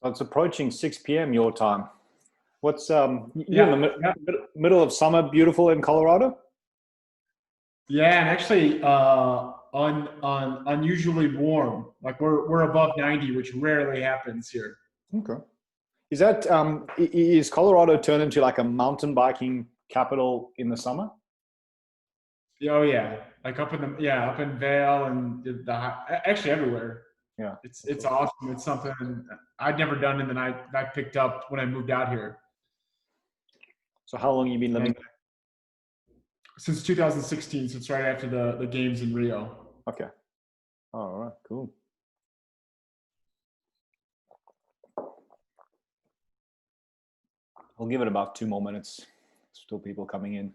So it's approaching 6 p.m. your time. What's you're in Yeah, the yeah, middle of summer, beautiful in Colorado? yeah, and actually, unusually warm. Like we're above 90, which rarely happens here. Okay. Is that is Colorado turned into like a mountain biking capital in the summer? Oh yeah, like up in Vale and actually everywhere. Yeah, It's awesome. It's something I'd never done, and then I picked up when I moved out here. so how long have you been living And since 2016, since right after the games in Rio. there? Okay. All right, cool. We'll give it about 2 more minutes. Still people coming in.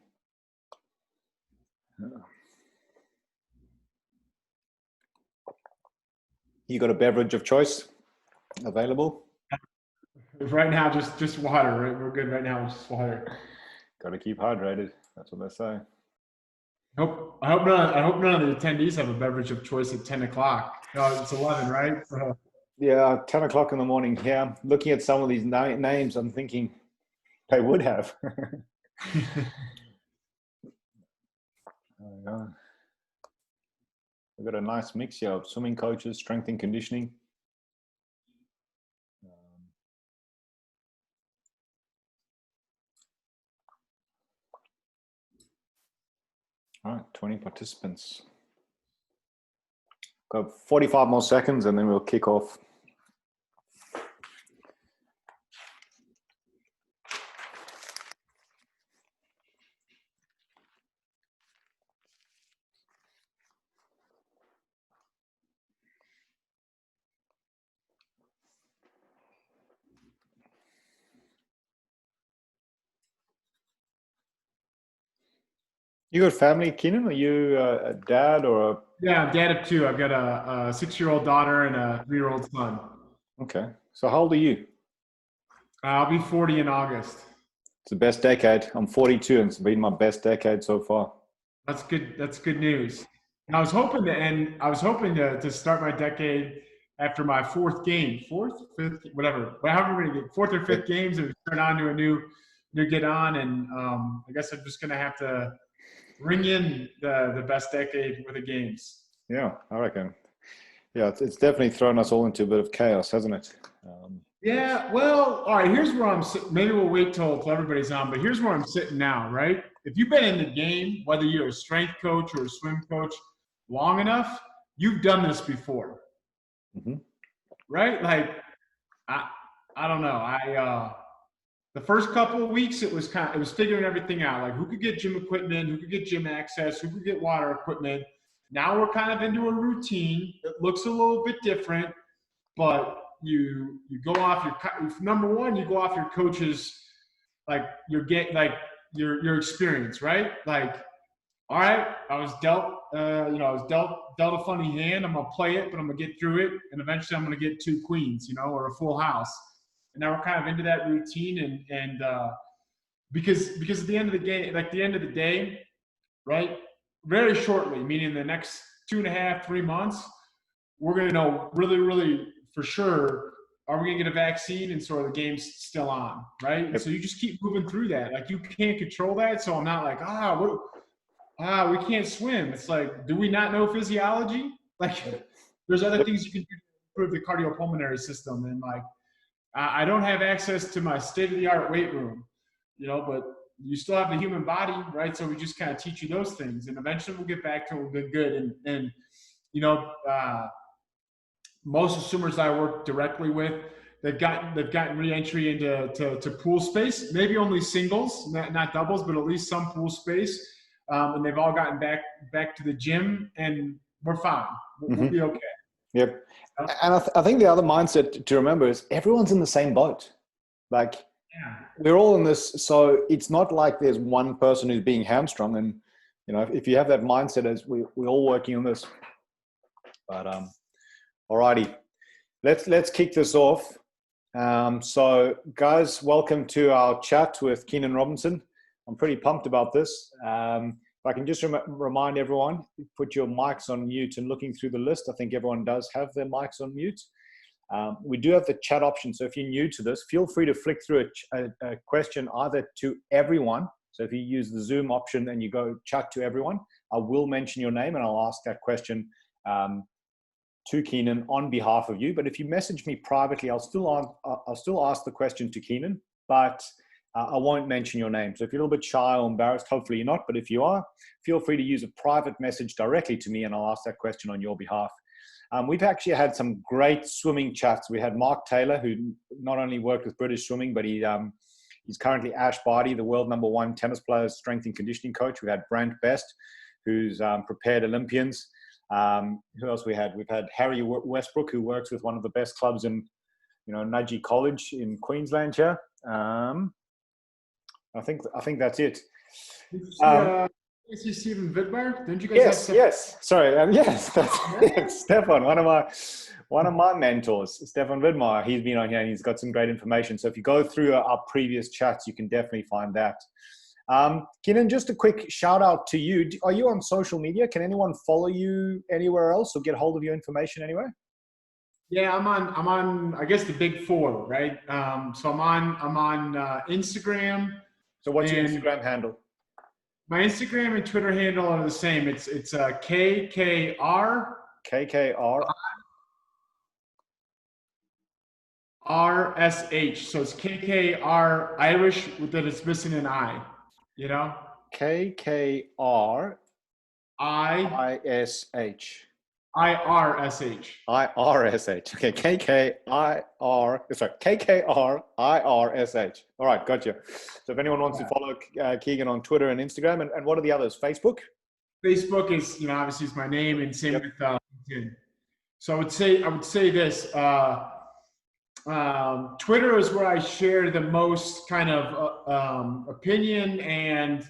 You got a beverage of choice available? Right now, just water. Right, we're good right now. Just water. Got to keep hydrated. That's what they say. I hope none of the attendees have a beverage of choice at 10 o'clock. No, it's 11, right? So, Yeah, 10 o'clock in the morning. Yeah, looking at some of these names, I'm thinking they would have. We've got a nice mix here of swimming coaches, strength and conditioning. All right, 20 participants. Got 45 more seconds and then we'll kick off. You got family, Keenan? Are you a dad or a... yeah, I'm dad of two. I've got a 6-year-old daughter and a 3-year-old son. Okay. So how old are you? I'll be 40 in August. It's the best decade. I'm 42 and it's been my best decade so far. That's good. That's good news. And I was hoping to start my decade after my fourth, fifth, whatever, however many, fourth or fifth games, and turn on to a new get on. And I guess I'm just going to have to ring in the best decade with the games. Yeah, I reckon. Yeah, it's definitely thrown us all into a bit of chaos, hasn't it? Yeah, well, all right, here's where I'm sitting. Maybe we'll wait till everybody's on, but here's where I'm sitting now, right? If you've been in the game, whether you're a strength coach or a swim coach, long enough, you've done this before, right? Like, I, I don't know. The first couple of weeks, it was figuring everything out, like who could get gym equipment, who could get gym access, who could get water equipment. Now we're kind of into a routine. It looks a little bit different, but you go off your number one, you go off your coach's like your experience, right? Like, all right, I was dealt a funny hand. I'm gonna play it, but I'm gonna get through it, and eventually I'm gonna get 2 queens, or a full house. And now we're kind of into that routine, and because at the end of the game, like the end of the day, right? Very shortly, meaning the next 2.5, 3 months, we're gonna know really, really for sure, are we gonna get a vaccine, and so are the games still on, right? Yep. So you just keep moving through that. Like you can't control that. So I'm not like, we can't swim. It's like, do we not know physiology? Like there's other things you can do to improve the cardiopulmonary system. And like, I don't have access to my state-of-the-art weight room, but you still have the human body, right? So we just kind of teach you those things, and eventually we'll get back to a good. And most swimmers I work directly with, they've gotten re-entry into pool space. Maybe only singles, not doubles, but at least some pool space. And they've all gotten back to the gym, and we're fine. We'll be okay. Yep. And I think the other mindset to remember is everyone's in the same boat. Like, we're all in this. So it's not like there's one person who's being hamstrung. And, if you have that mindset as we're all working on this. But alrighty, let's kick this off. So guys, welcome to our chat with Keenan Robinson. I'm pretty pumped about this. If I can just remind everyone, put your mics on mute and looking through the list. I think everyone does have their mics on mute. We do have the chat option. So if you're new to this, feel free to flick through a question either to everyone. So if you use the Zoom option and you go chat to everyone, I will mention your name and I'll ask that question to Keenan on behalf of you. But if you message me privately, I'll still ask the question to Keenan, but I won't mention your name. So if you're a little bit shy or embarrassed, hopefully you're not, but if you are, feel free to use a private message directly to me and I'll ask that question on your behalf. We've actually had some great swimming chats. We had Mark Taylor, who not only worked with British Swimming, but he's currently Ash Barty, the world #1 tennis player's strength and conditioning coach. We had Brant Best, who's prepared Olympians. Who else we had? We've had Harry Westbrook, who works with one of the best clubs in, Nudgee College in Queensland here. I think that's it. Is he Stephen Vidmar? Didn't you guys yes. Sorry. Yes, that's Stefan, one of my mentors, Stefan Vidmar. He's been on here and he's got some great information. So if you go through our previous chats, you can definitely find that. Keenan, just a quick shout out to you. Are you on social media? Can anyone follow you anywhere else or get hold of your information anywhere? Yeah, I'm on, I guess the big four, right? So I'm on Instagram. So what's your Instagram handle? My Instagram and Twitter handle are the same. It's KKR. RSH. So it's KKR Irish with that it's missing an I. KKR ISH. IRSH. IRSH. Okay, KKR IRSH. All right, gotcha. So if anyone wants to follow Keegan on Twitter and Instagram, and what are the others? Facebook? Facebook is, obviously it's my name, and same with LinkedIn. So I would say this. Twitter is where I share the most kind of opinion and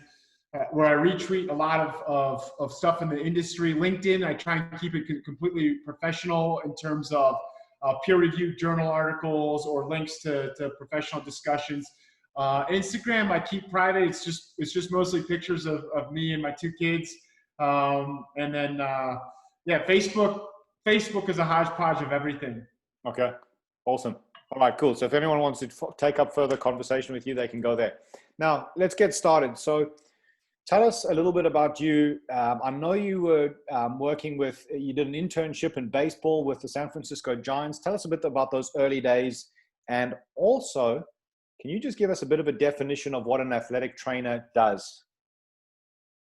where I retweet a lot of stuff in the industry. LinkedIn, I try and keep it completely professional in terms of peer-reviewed journal articles or links to professional discussions. Instagram, I keep private. It's just mostly pictures of me and my two kids. And then, Facebook is a hodgepodge of everything. Okay. Awesome. All right, cool. So if anyone wants to take up further conversation with you, they can go there. Now, let's get started. So tell us a little bit about you. I know you were you did an internship in baseball with the San Francisco Giants. Tell us a bit about those early days. And also, can you just give us a bit of a definition of what an athletic trainer does?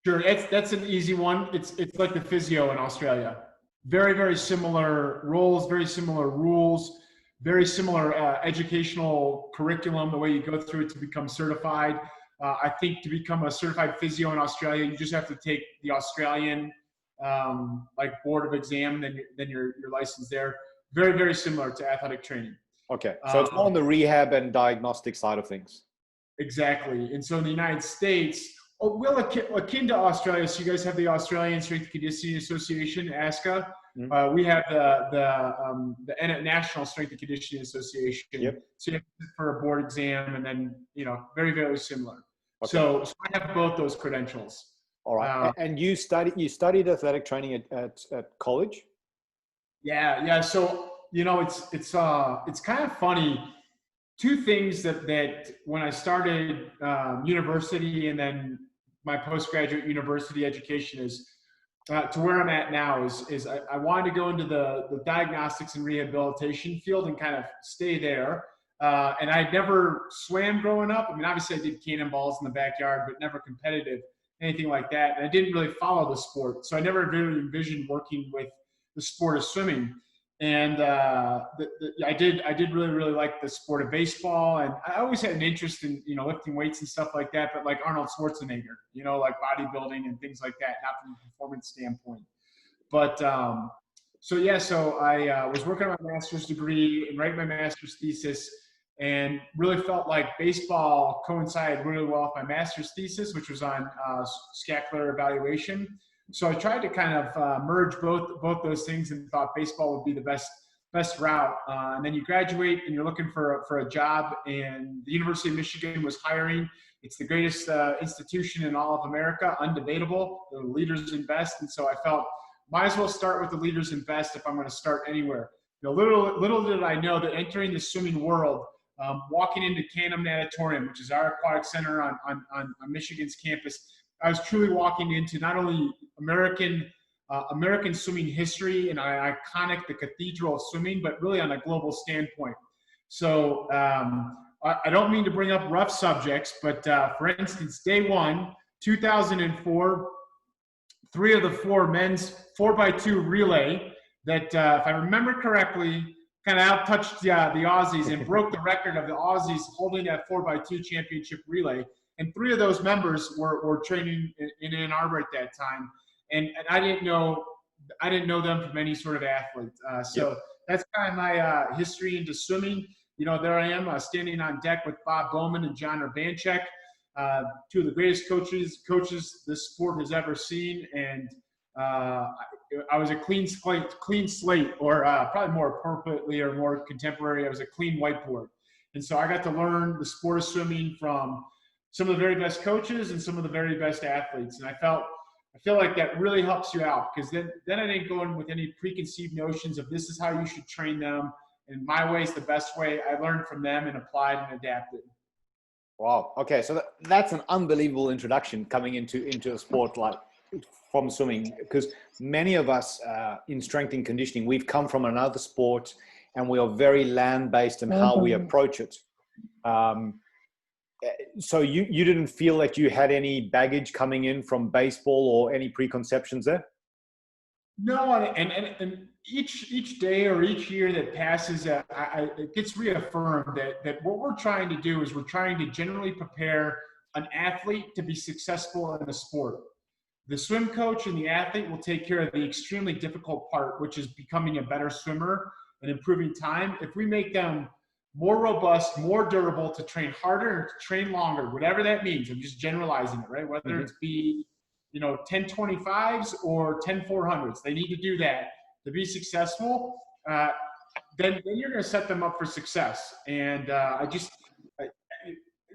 Sure, that's an easy one. It's like the physio in Australia. Very, very similar roles, very similar rules, very similar educational curriculum, the way you go through it to become certified. I think to become a certified physio in Australia, you just have to take the Australian board of exam, then you're licensed there. Very, very similar to athletic training. Okay, so it's more on the rehab and diagnostic side of things. Exactly. And so in the United States, akin to Australia, so you guys have the Australian Strength and Conditioning Association, ASCA. Mm-hmm. We have the National Strength and Conditioning Association. Yep. So you have to sit for a board exam, and then very, very similar. Okay. So I have both those credentials. All right. And you studied athletic training at college? Yeah. So it's kind of funny. Two things that when I started university and then my postgraduate university education is to where I'm at now is I wanted to go into the diagnostics and rehabilitation field and kind of stay there. And I never swam growing up. I mean, obviously I did cannonballs in the backyard, but never competitive, anything like that. And I didn't really follow the sport. So I never really envisioned working with the sport of swimming. And I did really, really like the sport of baseball. And I always had an interest in, lifting weights and stuff like that, but like Arnold Schwarzenegger, like bodybuilding and things like that, not from a performance standpoint. But so I was working on my master's degree and writing my master's thesis, and really felt like baseball coincided really well with my master's thesis, which was on scapular evaluation. So I tried to kind of merge both those things and thought baseball would be the best route. And then you graduate and you're looking for a job, and the University of Michigan was hiring. It's the greatest institution in all of America, undebatable. The leaders invest. And so I felt might as well start with the leaders invest if I'm going to start anywhere. little did I know that entering the swimming world, walking into Keenan Natatorium, which is our aquatic center on Michigan's campus, I was truly walking into not only American swimming history and iconic, the cathedral of swimming, but really on a global standpoint. So I don't mean to bring up rough subjects, but for instance, day one, 2004, 3 of the 4 men's 4x2 relay that, if I remember correctly, kind of out-touched the Aussies and broke the record of the Aussies holding that 4x2 championship relay. And 3 of those members were training in Ann Arbor at that time. And I didn't know them from any sort of athlete. So that's kind of my history into swimming. There I am standing on deck with Bob Bowman and John Urbanchek, 2 of the greatest coaches this sport has ever seen. And I was a clean slate, or probably more appropriately or more contemporary, I was a clean whiteboard. And so I got to learn the sport of swimming from some of the very best coaches and some of the very best athletes. And I feel like that really helps you out, because then I didn't go in with any preconceived notions of this is how you should train them and my way is the best way. I learned from them and applied and adapted. Wow. Okay. So that's an unbelievable introduction coming into a sport like from swimming, because many of us in strength and conditioning, we've come from another sport and we are very land-based in how we approach it. So you didn't feel like you had any baggage coming in from baseball or any preconceptions there? No, and each day or each year that passes, it gets reaffirmed that what we're trying to do is we're trying to generally prepare an athlete to be successful in the sport. The swim coach and the athlete will take care of the extremely difficult part, which is becoming a better swimmer and improving time. If we make them more robust, more durable, to train harder and to train longer, whatever that means. I'm just generalizing it, right? Whether it's be, 1025s or 10400s, they need to do that to be successful. Then you're going to set them up for success. And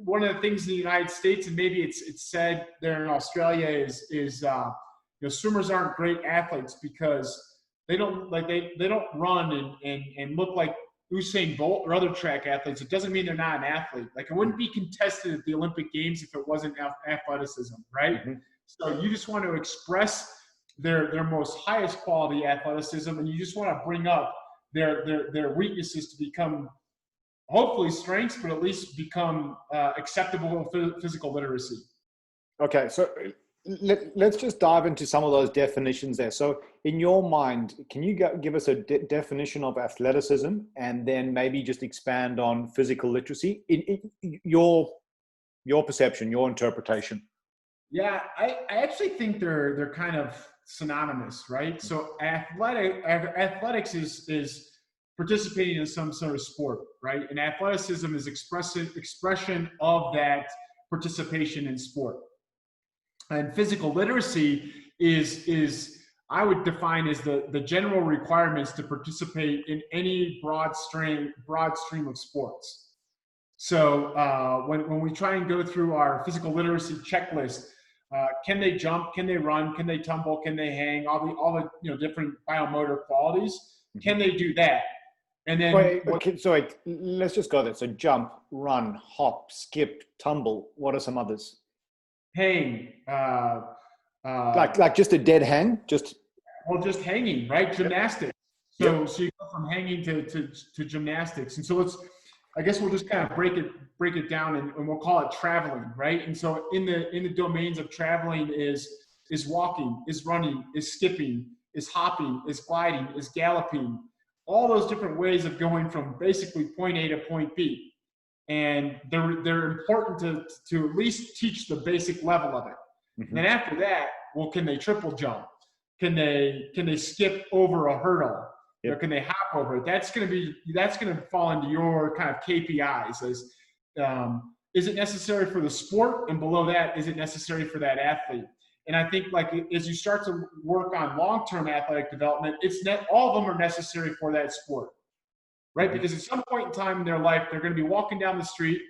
one of the things in the United States, and maybe it's said there in Australia, is swimmers aren't great athletes because they don't run and look like Usain Bolt or other track athletes. It doesn't mean they're not an athlete. Like, it wouldn't be contested at the Olympic Games if it wasn't athleticism, right? Mm-hmm. So you just want to express their most highest quality athleticism, and you just want to bring up their weaknesses to become hopefully strengths, but at least become acceptable physical literacy. Okay, so let's just dive into some of those definitions there. So in your mind, can you give us a definition of athleticism, and then maybe just expand on physical literacy in your perception, your interpretation? Yeah, I actually think they're kind of synonymous, right? So athletics is participating in some sort of sport, right? And athleticism is expression of that participation in sport. And physical literacy is I would define as the general requirements to participate in any broad stream of sports. So when we try and go through our physical literacy checklist, can they jump? Can they run? Can they tumble? Can they hang? All the different biomotor qualities. Can they do that? And then let's just go there. So jump, run, hop, skip, tumble. What are some others? Hang. Like just a dead hang? Just hanging, right? Gymnastics. So you go from hanging to gymnastics. And so I guess we'll just kind of break it down and we'll call it traveling, right? And so in the domains of traveling is walking, is running, is skipping, is hopping, is gliding, is galloping, all those different ways of going from basically point A to point B. And they're important to at least teach the basic level of it. Mm-hmm. And then after that, well, can they triple jump? Can they skip over a hurdle? Yep. Or can they hop over it? That's going to fall into your kind of KPIs. Is it necessary for the sport? And below that, is it necessary for that athlete? And I think, like, as you start to work on long-term athletic development, all of them are necessary for that sport, right? Mm-hmm. Because at some point in time in their life, they're going to be walking down the street,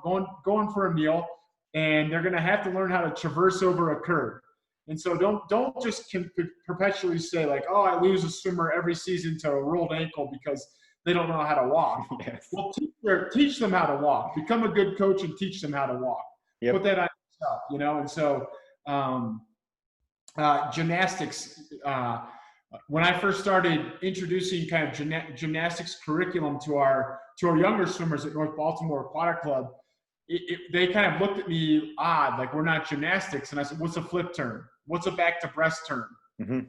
going for a meal, and they're going to have to learn how to traverse over a curb. And so don't just perpetually say like, oh, I lose a swimmer every season to a rolled ankle because they don't know how to walk. Yes. Well, teach them how to walk. Become a good coach and teach them how to walk. Yep. Put that on yourself, you know. And so gymnastics, when I first started introducing kind of gymnastics curriculum to our younger swimmers at North Baltimore Aquatic Club, they kind of looked at me odd, like we're not gymnastics. And I said, what's a flip turn? What's a back to breast turn? Mm-hmm.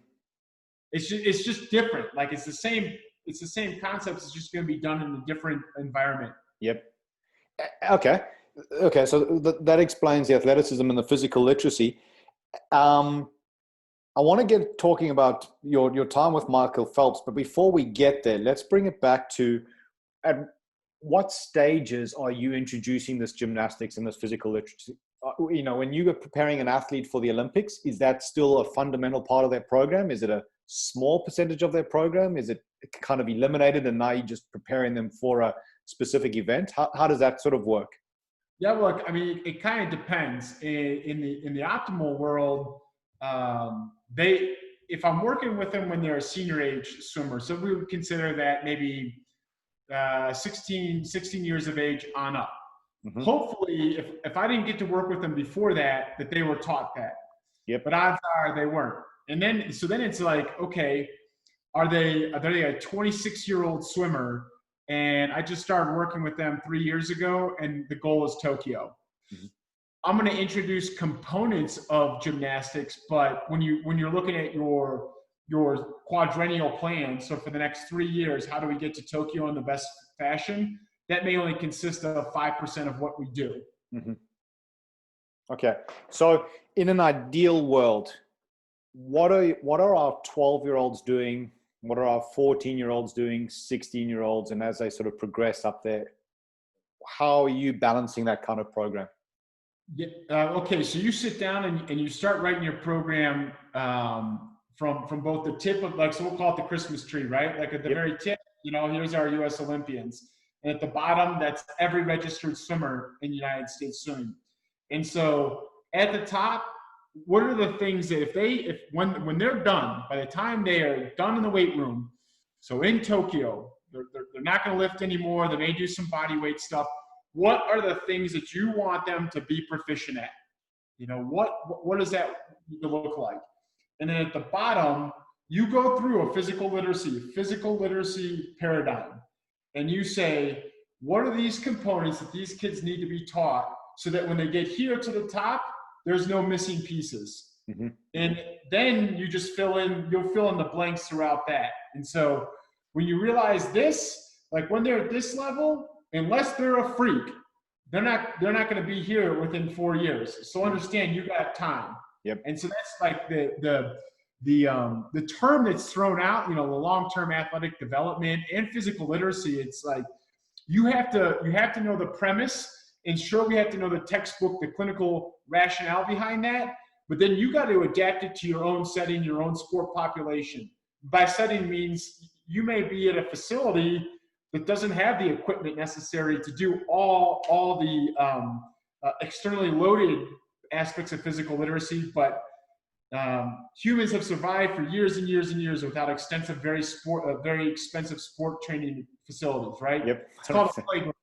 It's just different. Like it's the same concept. It's just going to be done in a different environment. Yep. Okay. So that explains the athleticism and the physical literacy. I want to get talking about your time with Michael Phelps, but before we get there, let's bring it back to at what stages are you introducing this gymnastics and this physical literacy? You know, when you were preparing an athlete for the Olympics, is that still a fundamental part of their program? Is it a small percentage of their program? Is it kind of eliminated and now you're just preparing them for a specific event? How does that sort of work? Yeah, look, I mean, it kind of depends. In the optimal world, if I'm working with them when they're a senior age swimmer, so we would consider that maybe 16 years of age on up. Mm-hmm. Hopefully, if I didn't get to work with them before that they were taught that. Yep. But odds are they weren't. And then it's like, okay, are they a 26-year-old swimmer? And I just started working with them 3 years ago, and the goal is Tokyo. Mm-hmm. I'm going to introduce components of gymnastics, but when you're looking at your quadrennial plan, so for the next 3 years, how do we get to Tokyo in the best fashion? That may only consist of 5% of what we do. Mm-hmm. Okay. So in an ideal world, what are our 12-year-olds doing? What are our 14-year-olds doing, 16-year-olds? And as they sort of progress up there, how are you balancing that kind of program? Yeah, okay, so you sit down and you start writing your program from both the tip of, like, so we'll call it the Christmas tree, right? Like at the very tip, you know, here's our U.S. Olympians. And at the bottom, that's every registered swimmer in the United States swimming. And so at the top, what are the things that when they're done, by the time they are done in the weight room, so in Tokyo, they're not going to lift anymore, they may do some body weight stuff. What are the things that you want them to be proficient at? You know, what does that look like? And then at the bottom, you go through a physical literacy paradigm. And you say, what are these components that these kids need to be taught so that when they get here to the top, there's no missing pieces. Mm-hmm. And then you just you'll fill in the blanks throughout that. And so when you realize this, like when they're at this level, unless they're a freak, they're not going to be here within 4 years. So understand you got time. Yep. And so that's like the term that's thrown out, you know, the long-term athletic development and physical literacy. It's like you have to know the premise, and sure, we have to know the textbook, the clinical rationale behind that. But then you got to adapt it to your own setting, your own sport population. By setting means you may be at a facility that doesn't have the equipment necessary to do all the externally loaded aspects of physical literacy, but humans have survived for years and years and years without extensive, very expensive sport training facilities, right? Yep. It's called a playground.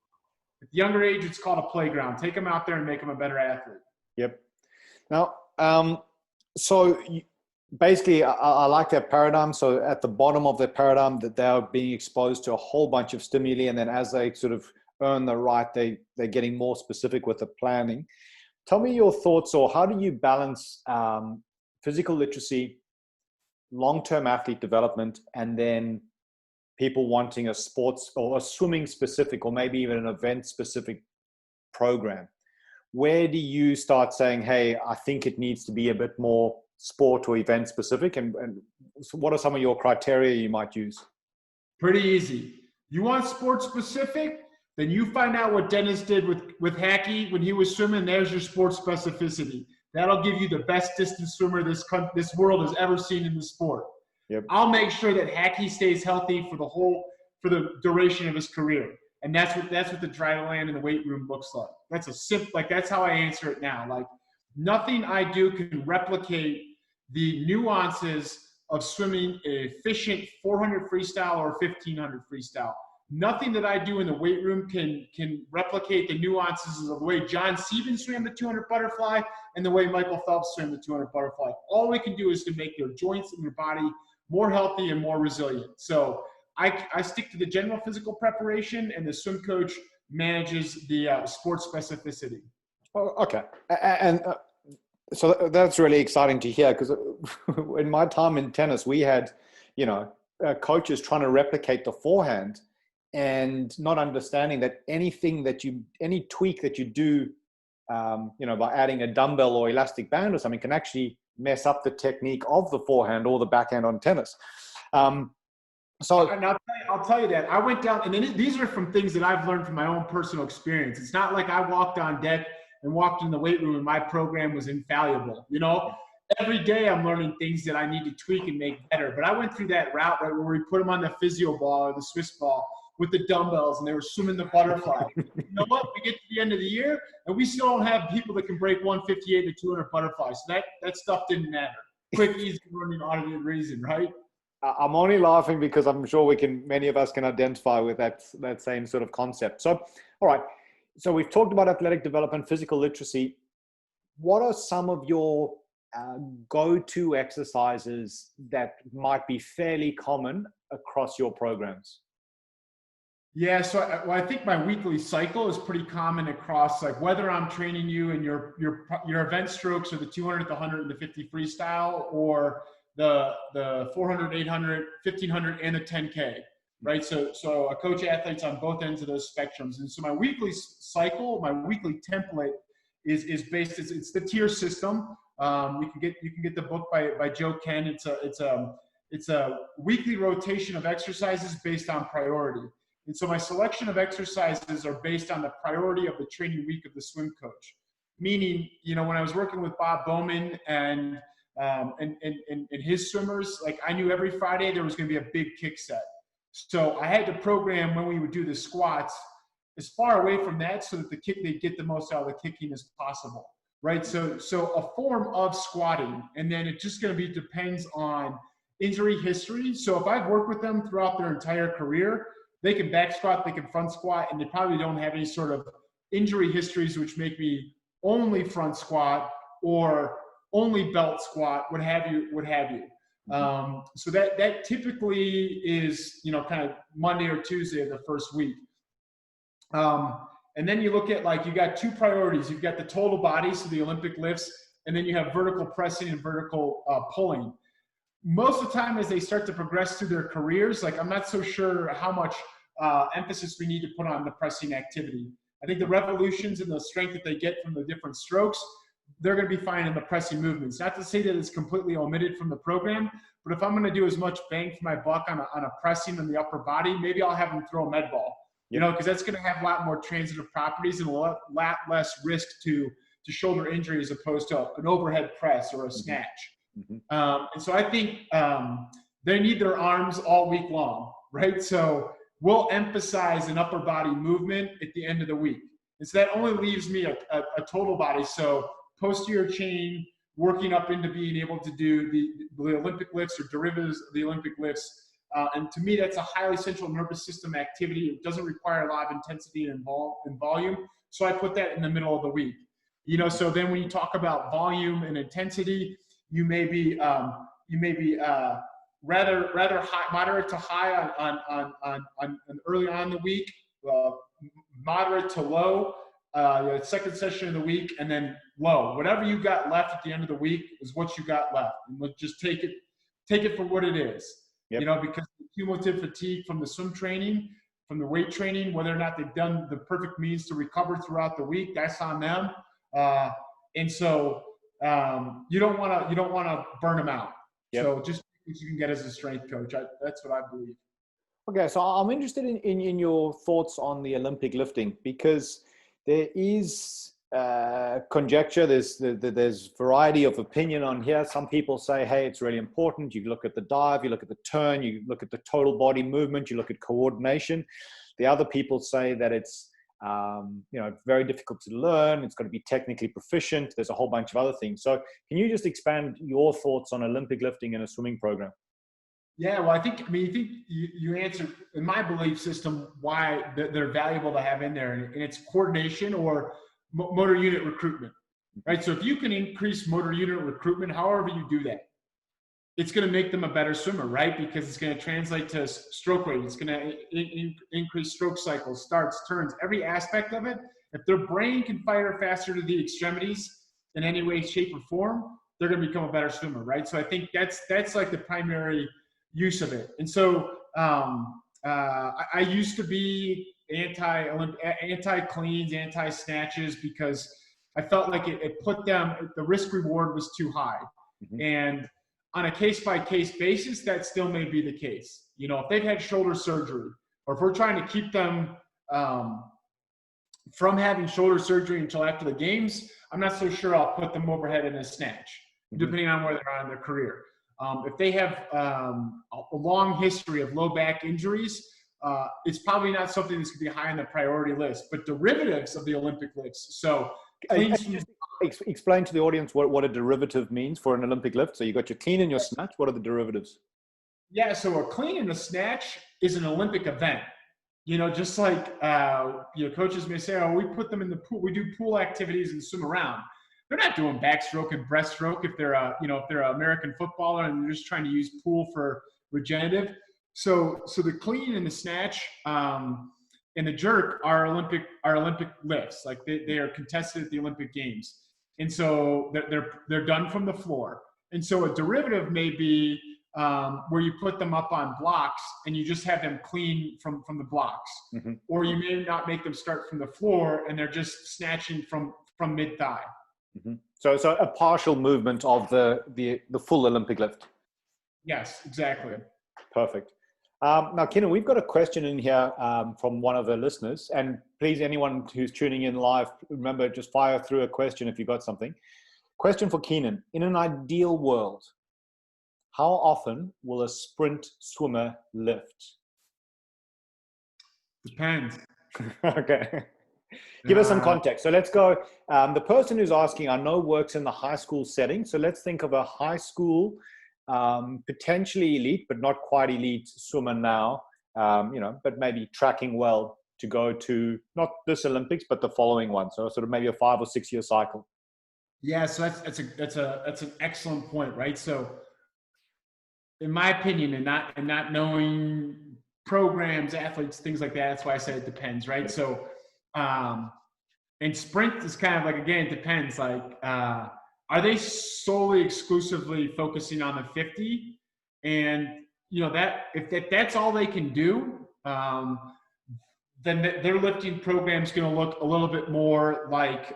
At the younger age, it's called a playground. Take them out there and make them a better athlete. Yep. Now, so basically, I like that paradigm. So at the bottom of the paradigm, that they're being exposed to a whole bunch of stimuli, and then as they sort of earn the right, they're getting more specific with the planning. Tell me your thoughts, or how do you balance physical literacy, long-term athlete development, and then people wanting a sports or a swimming specific, or maybe even an event specific program? Where do you start saying, hey, I think it needs to be a bit more sport or event specific? And what are some of your criteria you might use? Pretty easy. You want sport specific? Then you find out what Dennis did with Hackey when he was swimming. There's your sport specificity. That'll give you the best distance swimmer this world has ever seen in the sport. Yep. I'll make sure that Hackey stays healthy for the duration of his career. And that's what the dry land in the weight room looks like. That's how I answer it now. Like, nothing I do can replicate the nuances of swimming an efficient 400 freestyle or 1500 freestyle. Nothing that I do in the weight room can replicate the nuances of the way John Stevens swam the 200 butterfly and the way Michael Phelps swam the 200 butterfly. All we can do is to make their joints and their body more healthy and more resilient. So I stick to the general physical preparation, and the swim coach manages the sports specificity. Oh, okay. And so that's really exciting to hear, because in my time in tennis, we had, coaches trying to replicate the forehand and not understanding that any tweak that you do, by adding a dumbbell or elastic band or something can actually mess up the technique of the forehand or the backhand on tennis. So and I'll tell you that I went down, and then these are from things that I've learned from my own personal experience. It's not like I walked on deck and walked in the weight room and my program was infallible. Every day I'm learning things that I need to tweak and make better. But I went through that route, right, where we put them on the physio ball or the Swiss ball with the dumbbells, and they were swimming the butterfly. You know what? We get to the end of the year, and we still don't have people that can break 158 to 200 butterflies. So that stuff didn't matter. Quick, easy learning, automated reason, right? I'm only laughing because I'm sure many of us can identify with that same sort of concept. So, all right. So we've talked about athletic development, physical literacy. What are some of your go-to exercises that might be fairly common across your programs? Yeah, so I think my weekly cycle is pretty common across, like, whether I'm training you in your event strokes or the 200, the 100, and the 50 freestyle, or the 400, 800, 1500, and the 10K, right? So I coach athletes on both ends of those spectrums. And so my weekly cycle, my weekly template is based, it's the tier system. You can get the book by Joe Ken. It's a weekly rotation of exercises based on priority. And so my selection of exercises are based on the priority of the training week of the swim coach. Meaning, when I was working with Bob Bowman and his swimmers, like, I knew every Friday there was going to be a big kick set. So I had to program when we would do the squats as far away from that so that they get the most out of the kicking as possible, right? So a form of squatting, and then it just going to depends on injury history. So if I've worked with them throughout their entire career, they can back squat, they can front squat, and they probably don't have any sort of injury histories which make me only front squat or only belt squat, what have you. So that typically is, kind of Monday or Tuesday of the first week. And then you look at, like, you got two priorities. You've got the total body, so the Olympic lifts, and then you have vertical pressing and vertical pulling. Most of the time, as they start to progress through their careers, like, I'm not so sure how much emphasis we need to put on the pressing activity. I think the revolutions and the strength that they get from the different strokes, they're going to be fine in the pressing movements. Not to say that it's completely omitted from the program, but if I'm going to do as much bang for my buck on a pressing in the upper body, maybe I'll have them throw a med ball, because that's going to have a lot more transitive properties and a lot less risk to shoulder injury as opposed to an overhead press or a snatch. And so I think they need their arms all week long, right? So we'll emphasize an upper body movement at the end of the week. And so that only leaves me a total body. So posterior chain, working up into being able to do the Olympic lifts or derivatives of the Olympic lifts. And to me, that's a highly central nervous system activity. It doesn't require a lot of intensity and volume. So I put that in the middle of the week. So then when you talk about volume and intensity, you may be rather high, moderate to high on early on in the week, moderate to low, the second session of the week, and then low. Whatever you got left at the end of the week is what you got left, and we'll just take it for what it is. Because the cumulative fatigue from the swim training, from the weight training, whether or not they've done the perfect means to recover throughout the week, that's on them. And so you don't want to burn them out. So just what you can get as a strength coach. That's what I believe. Okay, so I'm interested in your thoughts on the Olympic lifting, because there is conjecture. There's variety of opinion on here. Some people say, hey, it's really important. You look at the dive, you look at the turn, you look at the total body movement, you look at coordination. The other people say that it's It's very difficult to learn. It's got to be technically proficient. There's a whole bunch of other things. So can you just expand your thoughts on Olympic lifting and a swimming program? Yeah, well, I think you answered, in my belief system, why they're valuable to have in there, and it's coordination or motor unit recruitment, right? So if you can increase motor unit recruitment, however you do that, it's going to make them a better swimmer, right? Because it's going to translate to stroke rate. It's going to increase stroke cycles, starts, turns, every aspect of it. If their brain can fire faster to the extremities in any way, shape, or form, they're going to become a better swimmer, right? So I think that's like the primary use of it. And so I used to be anti-cleans, anti-snatches, because I felt like it put them, the risk reward was too high. Mm-hmm. And on a case-by-case basis, that still may be the case. If they've had shoulder surgery, or if we're trying to keep them from having shoulder surgery until after the games, I'm not so sure I'll put them overhead in a snatch, mm-hmm. depending on where they're at in their career. If they have a long history of low back injuries, it's probably not something that's going to be high on the priority list. But derivatives of the Olympic lifts, so explain to the audience what a derivative means for an Olympic lift. So you got your clean and your snatch. What are the derivatives? Yeah, so a clean and a snatch is an Olympic event. Just like coaches may say, oh, we put them in the pool. We do pool activities and swim around. They're not doing backstroke and breaststroke if they're if they're an American footballer and they're just trying to use pool for regenerative. So the clean and the snatch and the jerk are Olympic lifts. Like they are contested at the Olympic Games, and so they're done from the floor. And so a derivative may be where you put them up on blocks and you just have them clean from the blocks, mm-hmm. or you may not make them start from the floor and they're just snatching from mid thigh. Mm-hmm. So a partial movement of the full Olympic lift. Yes, exactly. Perfect. Now, Keenan, we've got a question in here from one of the listeners, and please, anyone who's tuning in live, remember, just fire through a question if you got something. Question for Keenan: in an ideal world, how often will a sprint swimmer lift? Depends. Okay. Give us some context. So let's go. The person who's asking, I know, works in the high school setting. So let's think of a high school, potentially elite, but not quite elite swimmer now, but maybe tracking well to go to not this Olympics, but the following one. So sort of maybe a 5 or 6 year cycle. Yeah. So that's an excellent point, right? So in my opinion, and not knowing programs, athletes, things like that, that's why I said it depends, right? So, and sprint is kind of like, again, it depends. Like, are they solely exclusively focusing on the 50? And that if that's all they can do, then their lifting program is going to look a little bit more like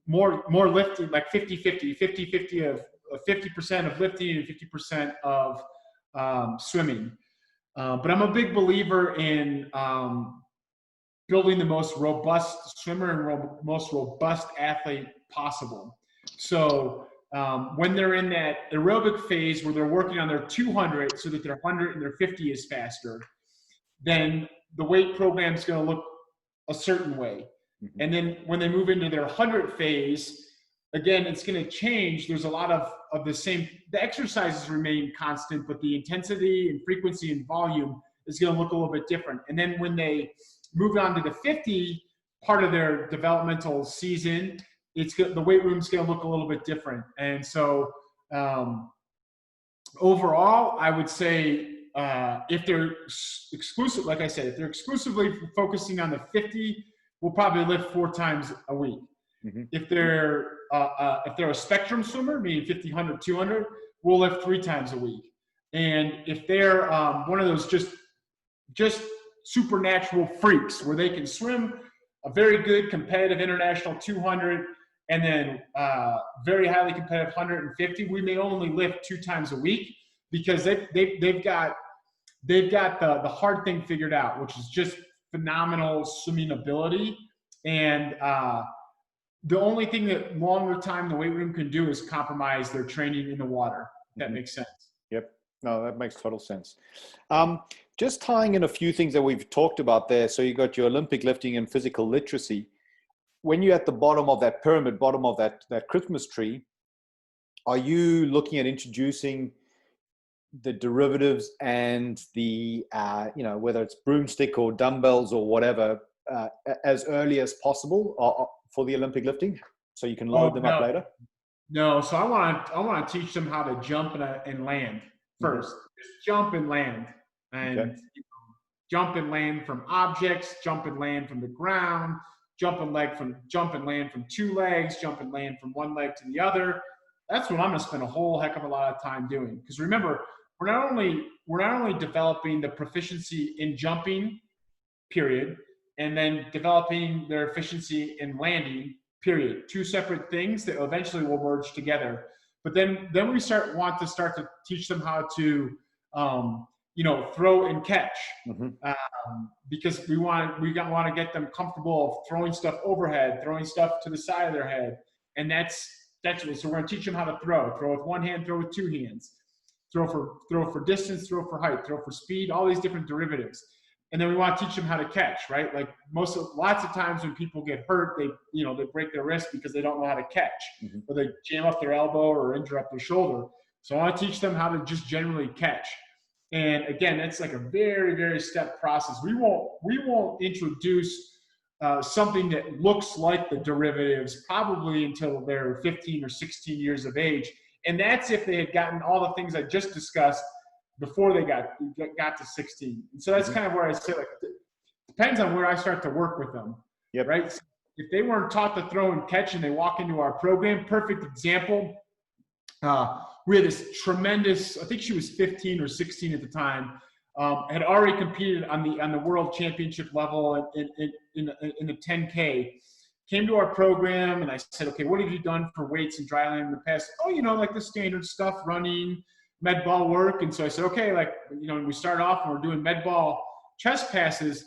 more lifting, like 50-50 of 50% of lifting and 50% of swimming. But I'm a big believer in building the most robust swimmer and most robust athlete possible. So when they're in that aerobic phase where they're working on their 200 so that their 100 and their 50 is faster, then the weight program is going to look a certain way. Mm-hmm. And then when they move into their 100 phase, again, it's going to change. There's a lot of the same, the exercises remain constant, but the intensity and frequency and volume is going to look a little bit different. And then when they move on to the 50 part of their developmental season, the weight room is going to look a little bit different. And so overall, I would say if they're exclusive, like I said, if they're exclusively focusing on the 50, we'll probably lift 4 times a week. Mm-hmm. If they're a spectrum swimmer, meaning 50, 100, 200, we'll lift 3 times a week. And if they're one of those just supernatural freaks where they can swim a very good competitive international 200 and then very highly competitive 150, we may only lift 2 times a week because they've got the hard thing figured out, which is just phenomenal swimming ability. And the only thing that longer time the weight room can do is compromise their training in the water. If that makes sense. Yep. No, that makes total sense. Just tying in a few things that we've talked about there. So you got your Olympic lifting and physical literacy. When you're at the bottom of that pyramid, bottom of that Christmas tree, are you looking at introducing the derivatives and the, whether it's broomstick or dumbbells or whatever, as early as possible for the Olympic lifting, so you can load them up later? No, so I want to teach them how to jump and land first. Just jump and land, and jump and land from objects, jump and land from the ground, jump and land from 2 legs, jump and land from 1 leg to the other. That's what I'm going to spend a whole heck of a lot of time doing. Because remember, we're not only developing the proficiency in jumping, period, and then developing their efficiency in landing, period. 2 separate things that eventually will merge together. But then we want to start to teach them how to, throw and catch, because we want to get them comfortable throwing stuff overhead, throwing stuff to the side of their head, and that's what. So we're going to teach them how to throw with 1 hand, throw with 2 hands, throw for distance, throw for height, throw for speed, all these different derivatives. And then we want to teach them how to catch, right? Like lots of times when people get hurt, they break their wrist because they don't know how to catch, or they jam up their elbow or injure up their shoulder. So I want to teach them how to just generally catch. And again, that's like a very, very step process. We won't introduce something that looks like the derivatives probably until they're 15 or 16 years of age. And that's if they had gotten all the things I just discussed before they got to 16. And so that's kind of where I say, like, it depends on where I start to work with them. Yep. Right? So if they weren't taught to throw and catch and they walk into our program, perfect example. We had this tremendous, I think she was 15 or 16 at the time, had already competed on the world championship level in the 10K. Came to our program and I said, okay, what have you done for weights and dryland in the past? Oh, like the standard stuff, running, med ball work. And so I said, okay, we start off and we're doing med ball chest passes,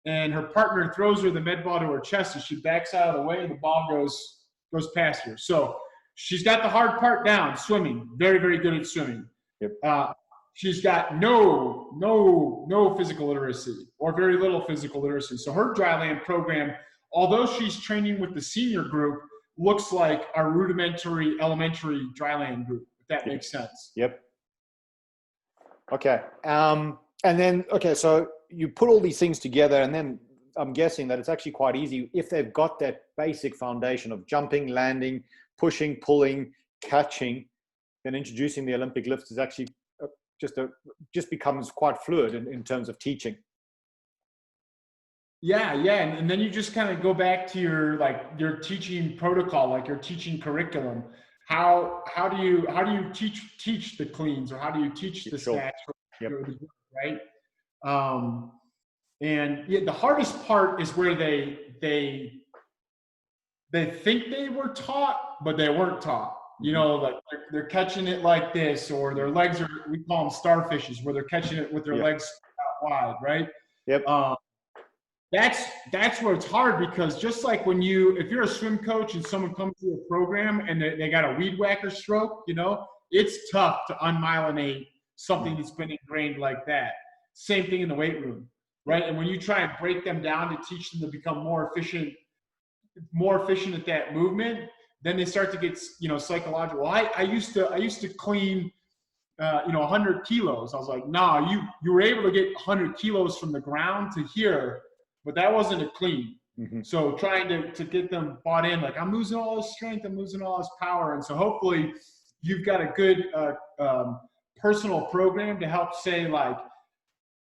and her partner throws her the med ball to her chest and she backs out of the way and the ball goes past her. So she's got the hard part down, swimming, very, very good at swimming. Yep. She's got no physical literacy or very little physical literacy. So her dryland program, although she's training with the senior group, looks like our rudimentary elementary dryland group, if that makes sense. Yep. Okay. And then, so you put all these things together, and then I'm guessing that it's actually quite easy if they've got that basic foundation of jumping, landing, pushing, pulling, catching, then introducing the Olympic lifts is actually just becomes quite fluid in terms of teaching. Yeah. And then you just kind of go back to your teaching protocol, like your teaching curriculum. How do you teach the cleans, or how do you teach the snatch, right? And the hardest part is where they think they were taught, but they weren't taught. Like they're catching it like this, or their legs are, we call them starfishes, where they're catching it with their legs out wide, right? Yep. That's where it's hard, because just like if you're a swim coach and someone comes to a program and they got a weed whacker stroke, it's tough to unmyelinate something that's been ingrained like that. Same thing in the weight room, right? And when you try and break them down to teach them to become more efficient at that movement, then they start to get, psychological. I used to clean, 100 kilos. I was like, no, you were able to get 100 kilos from the ground to here, but that wasn't a clean. So trying to get them bought in, like, I'm losing all this strength, I'm losing all this power. And so hopefully you've got a good personal program to help say, like,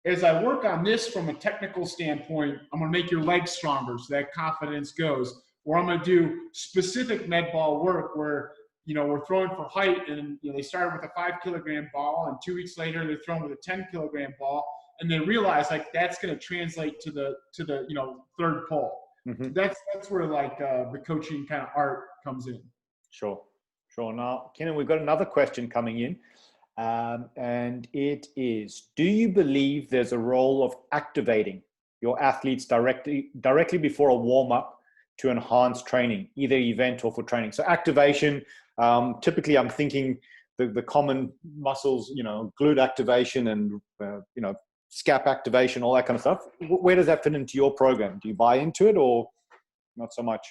as I work on this from a technical standpoint, I'm going to make your legs stronger so that confidence goes. Or I'm going to do specific med ball work where, we're throwing for height, and they started with a 5-kilogram ball, and 2 weeks later they're throwing with a 10-kilogram ball, and they realize, like, that's going to translate to the third pull. That's where the coaching kind of art comes in. Sure. Now, Keenan, we've got another question coming in. And it is, do you believe there's a role of activating your athletes directly before a warm-up to enhance training, either event or for training? So activation, typically I'm thinking the common muscles, glute activation and, scap activation, all that kind of stuff. Where does that fit into your program? Do you buy into it or not so much?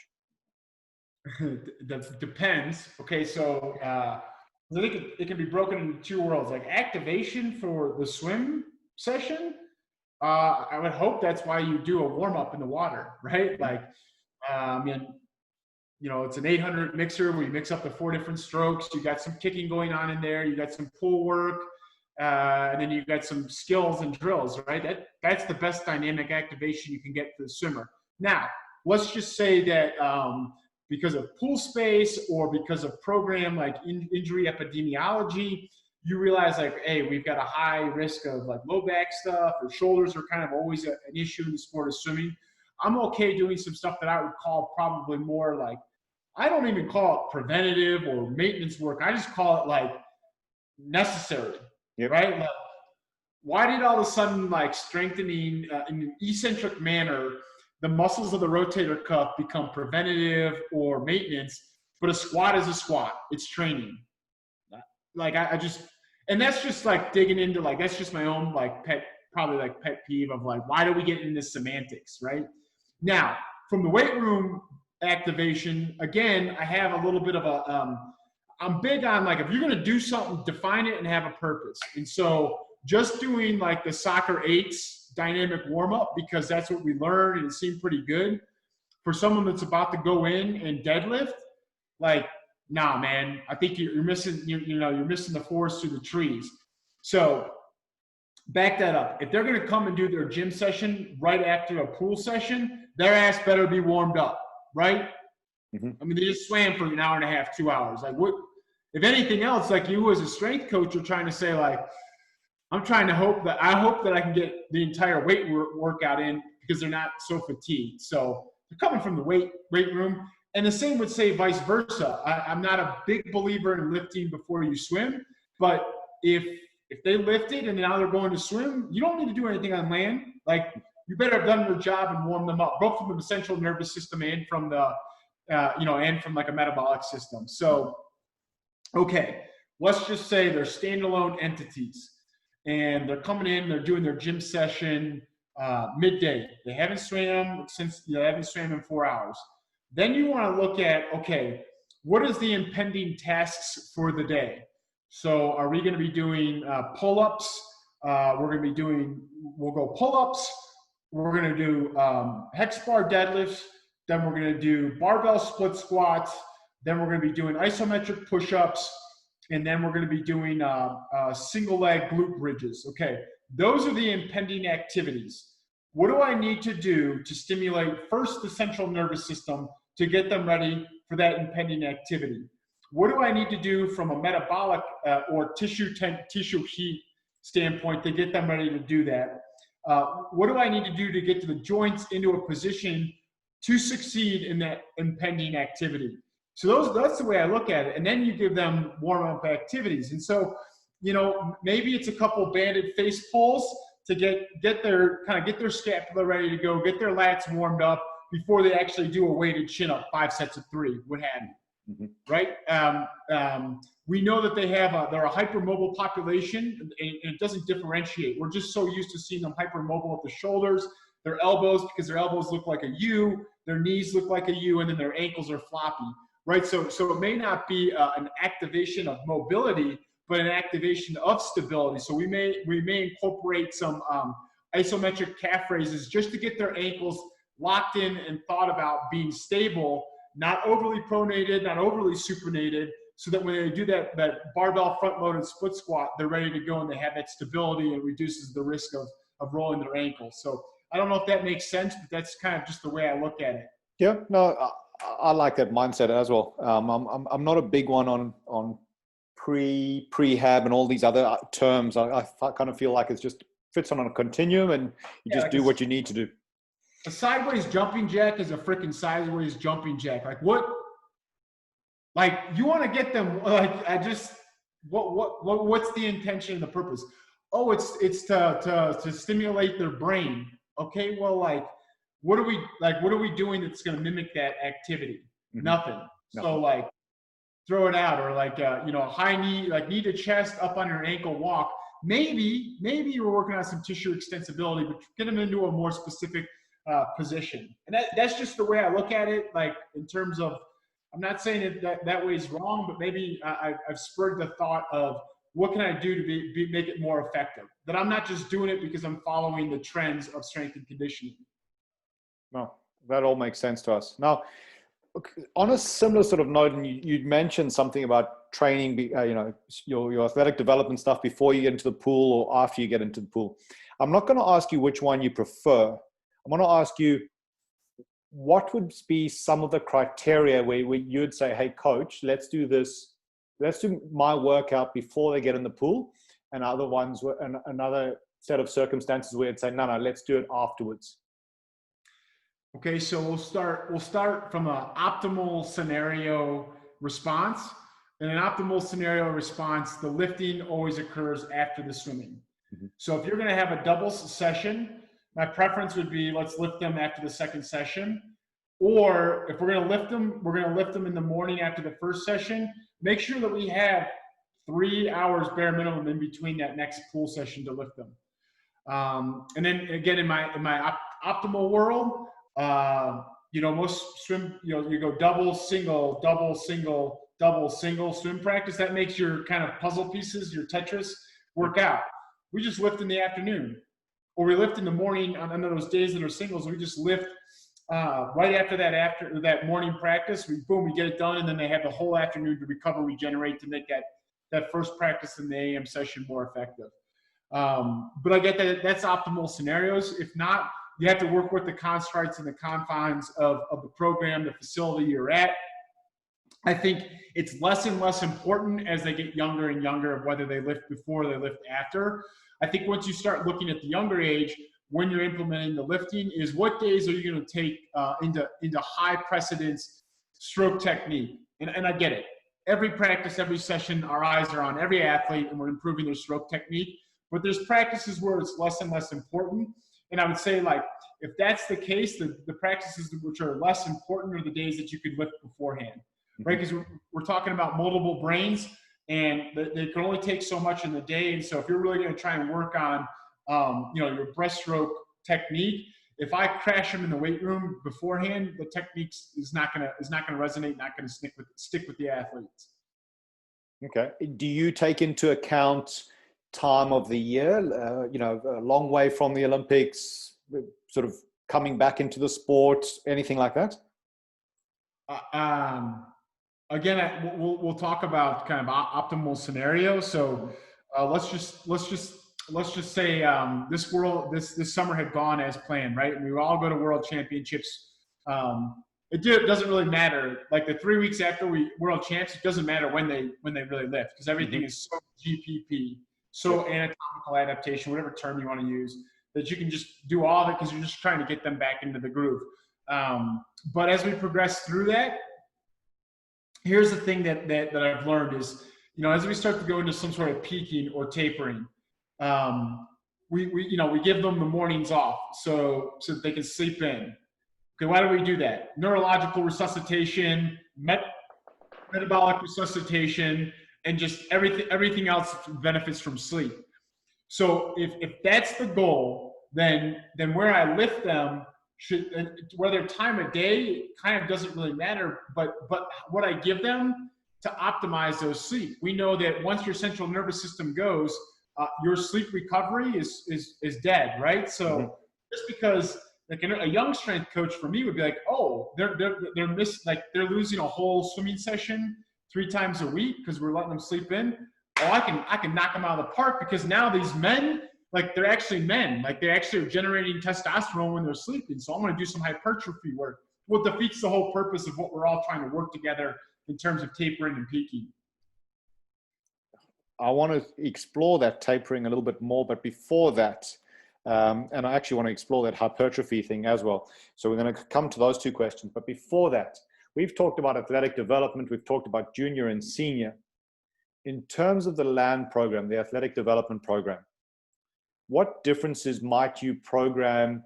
That depends. Okay, so I think it can be broken into two worlds. Like activation for the swim session, I would hope that's why you do a warm up in the water, right? Like, and it's an 800 mixer where you mix up the 4 different strokes. You got some kicking going on in there. You got some pull work, and then you got some skills and drills, right? That's the best dynamic activation you can get for the swimmer. Now, let's just say that because of pool space or because of program like injury epidemiology, you realize like, hey, we've got a high risk of like low back stuff, or shoulders are kind of always an issue in the sport of swimming. I'm okay doing some stuff that I would call probably more like, I don't even call it preventative or maintenance work. I just call it like necessary, right? Like, why did all of a sudden like strengthening in an eccentric manner the muscles of the rotator cuff become preventative or maintenance, but a squat is a squat. It's training. Like I just, and that's just like digging into like, that's just my own like pet peeve of like, why do we get into semantics, right? Now, from the weight room activation, again, I have a little bit of a, I'm big on like, if you're going to do something, define it and have a purpose. And so just doing like the soccer 8s dynamic warm up, because that's what we learned and it seemed pretty good for someone that's about to go in and deadlift. Like, nah, man, I think you're missing, you're missing the forest through the trees. So back that up. If they're going to come and do their gym session right after a pool session, their ass better be warmed up, right? Mm-hmm. I mean, they just swam for an hour and a half, 2 hours. Like, what, if anything else, like you as a strength coach are trying to say like, I hope that I can get the entire weight workout in because they're not so fatigued. So they're coming from the weight room. And the same would say vice versa. I'm not a big believer in lifting before you swim, but if they lifted and now they're going to swim, you don't need to do anything on land. Like, you better have done your job and warm them up, both from the central nervous system and from the, and from like a metabolic system. So, okay, let's just say they're standalone entities. And they're coming in, they're doing their gym session midday. They haven't swam in 4 hours. Then you want to look at, okay, what is the impending tasks for the day? So are we going to be doing pull-ups? We'll go pull-ups. We're going to do hex bar deadlifts. Then we're going to do barbell split squats. Then we're going to be doing isometric push-ups. And then we're going to be doing single leg glute bridges. Okay, those are the impending activities. What do I need to do to stimulate first the central nervous system to get them ready for that impending activity? What do I need to do from a metabolic or tissue heat standpoint to get them ready to do that? What do I need to do to get to the joints into a position to succeed in that impending activity? So that's the way I look at it. And then you give them warm-up activities. And so, maybe it's a couple banded face pulls to get their scapula ready to go, get their lats warmed up before they actually do a weighted chin-up, 5 sets of 3, what have you, mm-hmm. Right? We know that they're a hypermobile population, and it doesn't differentiate. We're just so used to seeing them hypermobile at the shoulders, their elbows, because their elbows look like a U, their knees look like a U, and then their ankles are floppy. Right, so it may not be an activation of mobility, but an activation of stability. So we may incorporate some isometric calf raises just to get their ankles locked in and thought about being stable, not overly pronated, not overly supinated, so that when they do that barbell front-loaded split squat, they're ready to go and they have that stability and reduces the risk of rolling their ankles. So I don't know if that makes sense, but that's kind of just the way I look at it. Yeah, no, I like that mindset as well. I'm not a big one on prehab and all these other terms. I kind of feel like it's just fits on a continuum, and you just do what you need to do. A sideways jumping jack is a freaking sideways jumping jack. Like what? Like you want to get them? Like what's the intention and the purpose? Oh, it's to stimulate their brain. Okay, well, like. What are we doing that's going to mimic that activity? Mm-hmm. Nothing. So like, throw it out, or like, you know, high knee, like knee to chest, up on your ankle walk. Maybe you're working on some tissue extensibility, but get them into a more specific position. And that's just the way I look at it. Like in terms of, I'm not saying that way is wrong, but maybe I've spurred the thought of what can I do to make it more effective? That I'm not just doing it because I'm following the trends of strength and conditioning. No, that all makes sense to us. Now, on a similar sort of note, and you'd mentioned something about training, you know, your athletic development stuff before you get into the pool or after you get into the pool. I'm not going to ask you which one you prefer. I'm going to ask you, what would be some of the criteria where you'd say, hey, coach, let's do this. Let's do my workout before they get in the pool, and other ones, another set of circumstances where it'd say, no, let's do it afterwards. Okay, so we'll start from an optimal scenario response. In an optimal scenario response, the lifting always occurs after the swimming. Mm-hmm. So if you're going to have a double session, my preference would be let's lift them after the second session. Or if we're going to lift them, we're going to lift them in the morning after the first session. Make sure that we have 3 hours bare minimum in between that next pool session to lift them. And then again, in my optimal world, you know, most swim, you know, you go double, single, double, single, double, single swim practice. That makes your kind of puzzle pieces, your Tetris, work out. We just lift in the afternoon, or we lift in the morning on those days that are singles. We just lift right after that morning practice. We get it done, and then they have the whole afternoon to recover, regenerate, to make that first practice in the AM session more effective. But I get that that's optimal scenarios. If not, you have to work with the constructs and the confines of the program, the facility you're at. I think it's less and less important as they get younger and younger of whether they lift before, they lift after. I think once you start looking at the younger age, when you're implementing the lifting, is what days are you going to take into high precedence stroke technique? And I get it. Every practice, every session, our eyes are on every athlete, and we're improving their stroke technique. But there's practices where it's less and less important. And I would say, like, if that's the case, the practices which are less important are the days that you could lift beforehand, right? Because we're talking about multiple brains, and they can only take so much in the day. And so if you're really going to try and work on, you know, your breaststroke technique, if I crash them in the weight room beforehand, the technique is not going to resonate, not going to stick with the athletes. Okay. Do you take into account time of the year, you know, a long way from the Olympics, sort of coming back into the sport, anything like that? Again, we'll talk about kind of optimal scenarios. So let's just say this summer had gone as planned, right? And we all go to World Championships. It doesn't really matter. Like the 3 weeks after World Champs, it doesn't matter when they really lift, because everything is so GPP. So anatomical adaptation, whatever term you want to use, that you can just do all of it because you're just trying to get them back into the groove. But as we progress through that, here's the thing that I've learned is, you know, as we start to go into some sort of peaking or tapering, we give them the mornings off so that they can sleep in. Okay, why do we do that? Neurological resuscitation, metabolic resuscitation, and just everything else benefits from sleep. So if that's the goal, then where I lift them whether time of day kind of doesn't really matter, but what I give them to optimize those sleep. We know that once your central nervous system goes, your sleep recovery is dead, right? So just because like a young strength coach for me would be like, oh, they're losing a whole swimming session 3 times a week because we're letting them sleep in. Oh, I can knock them out of the park, because now these men, like, they're actually men. Like, they actually are generating testosterone when they're sleeping. So I'm going to do some hypertrophy work. Well, it defeats the whole purpose of what we're all trying to work together in terms of tapering and peaking. I want to explore that tapering a little bit more, but before that, and I actually want to explore that hypertrophy thing as well. So we're going to come to those 2 questions. But before that, we've talked about athletic development. We've talked about junior and senior. In terms of the LAN program, the athletic development program, what differences might you program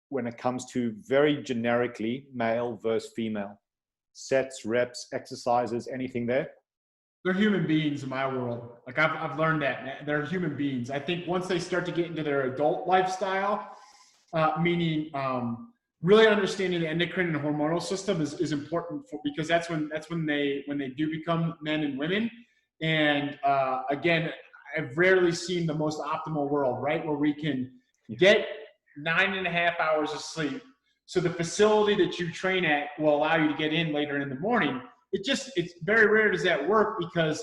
when it comes to very generically male versus female? sets, reps, exercises, anything there? They're human beings in my world. Like I've learned that, man. They're human beings. I think once they start to get into their adult lifestyle, meaning really understanding the endocrine and hormonal system is important because that's when they do become men and women. And again, I've rarely seen the most optimal world, right, where we can get 9.5 hours of sleep. So the facility that you train at will allow you to get in later in the morning. It's very rare does that work because,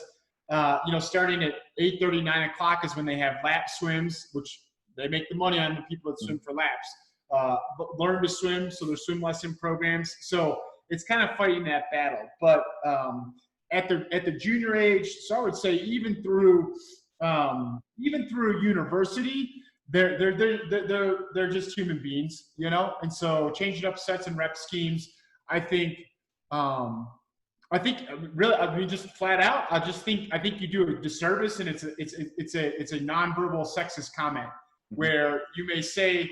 starting at 8:30, 9 o'clock is when they have lap swims, which they make the money on the people that swim for laps. But learn to swim, so there's swim lesson programs. So it's kind of fighting that battle. But at the junior age, so I would say even through university, they're just human beings, And so changing up sets and rep schemes, I think really, just flat out, I think you do a disservice, and it's a nonverbal sexist comment where you may say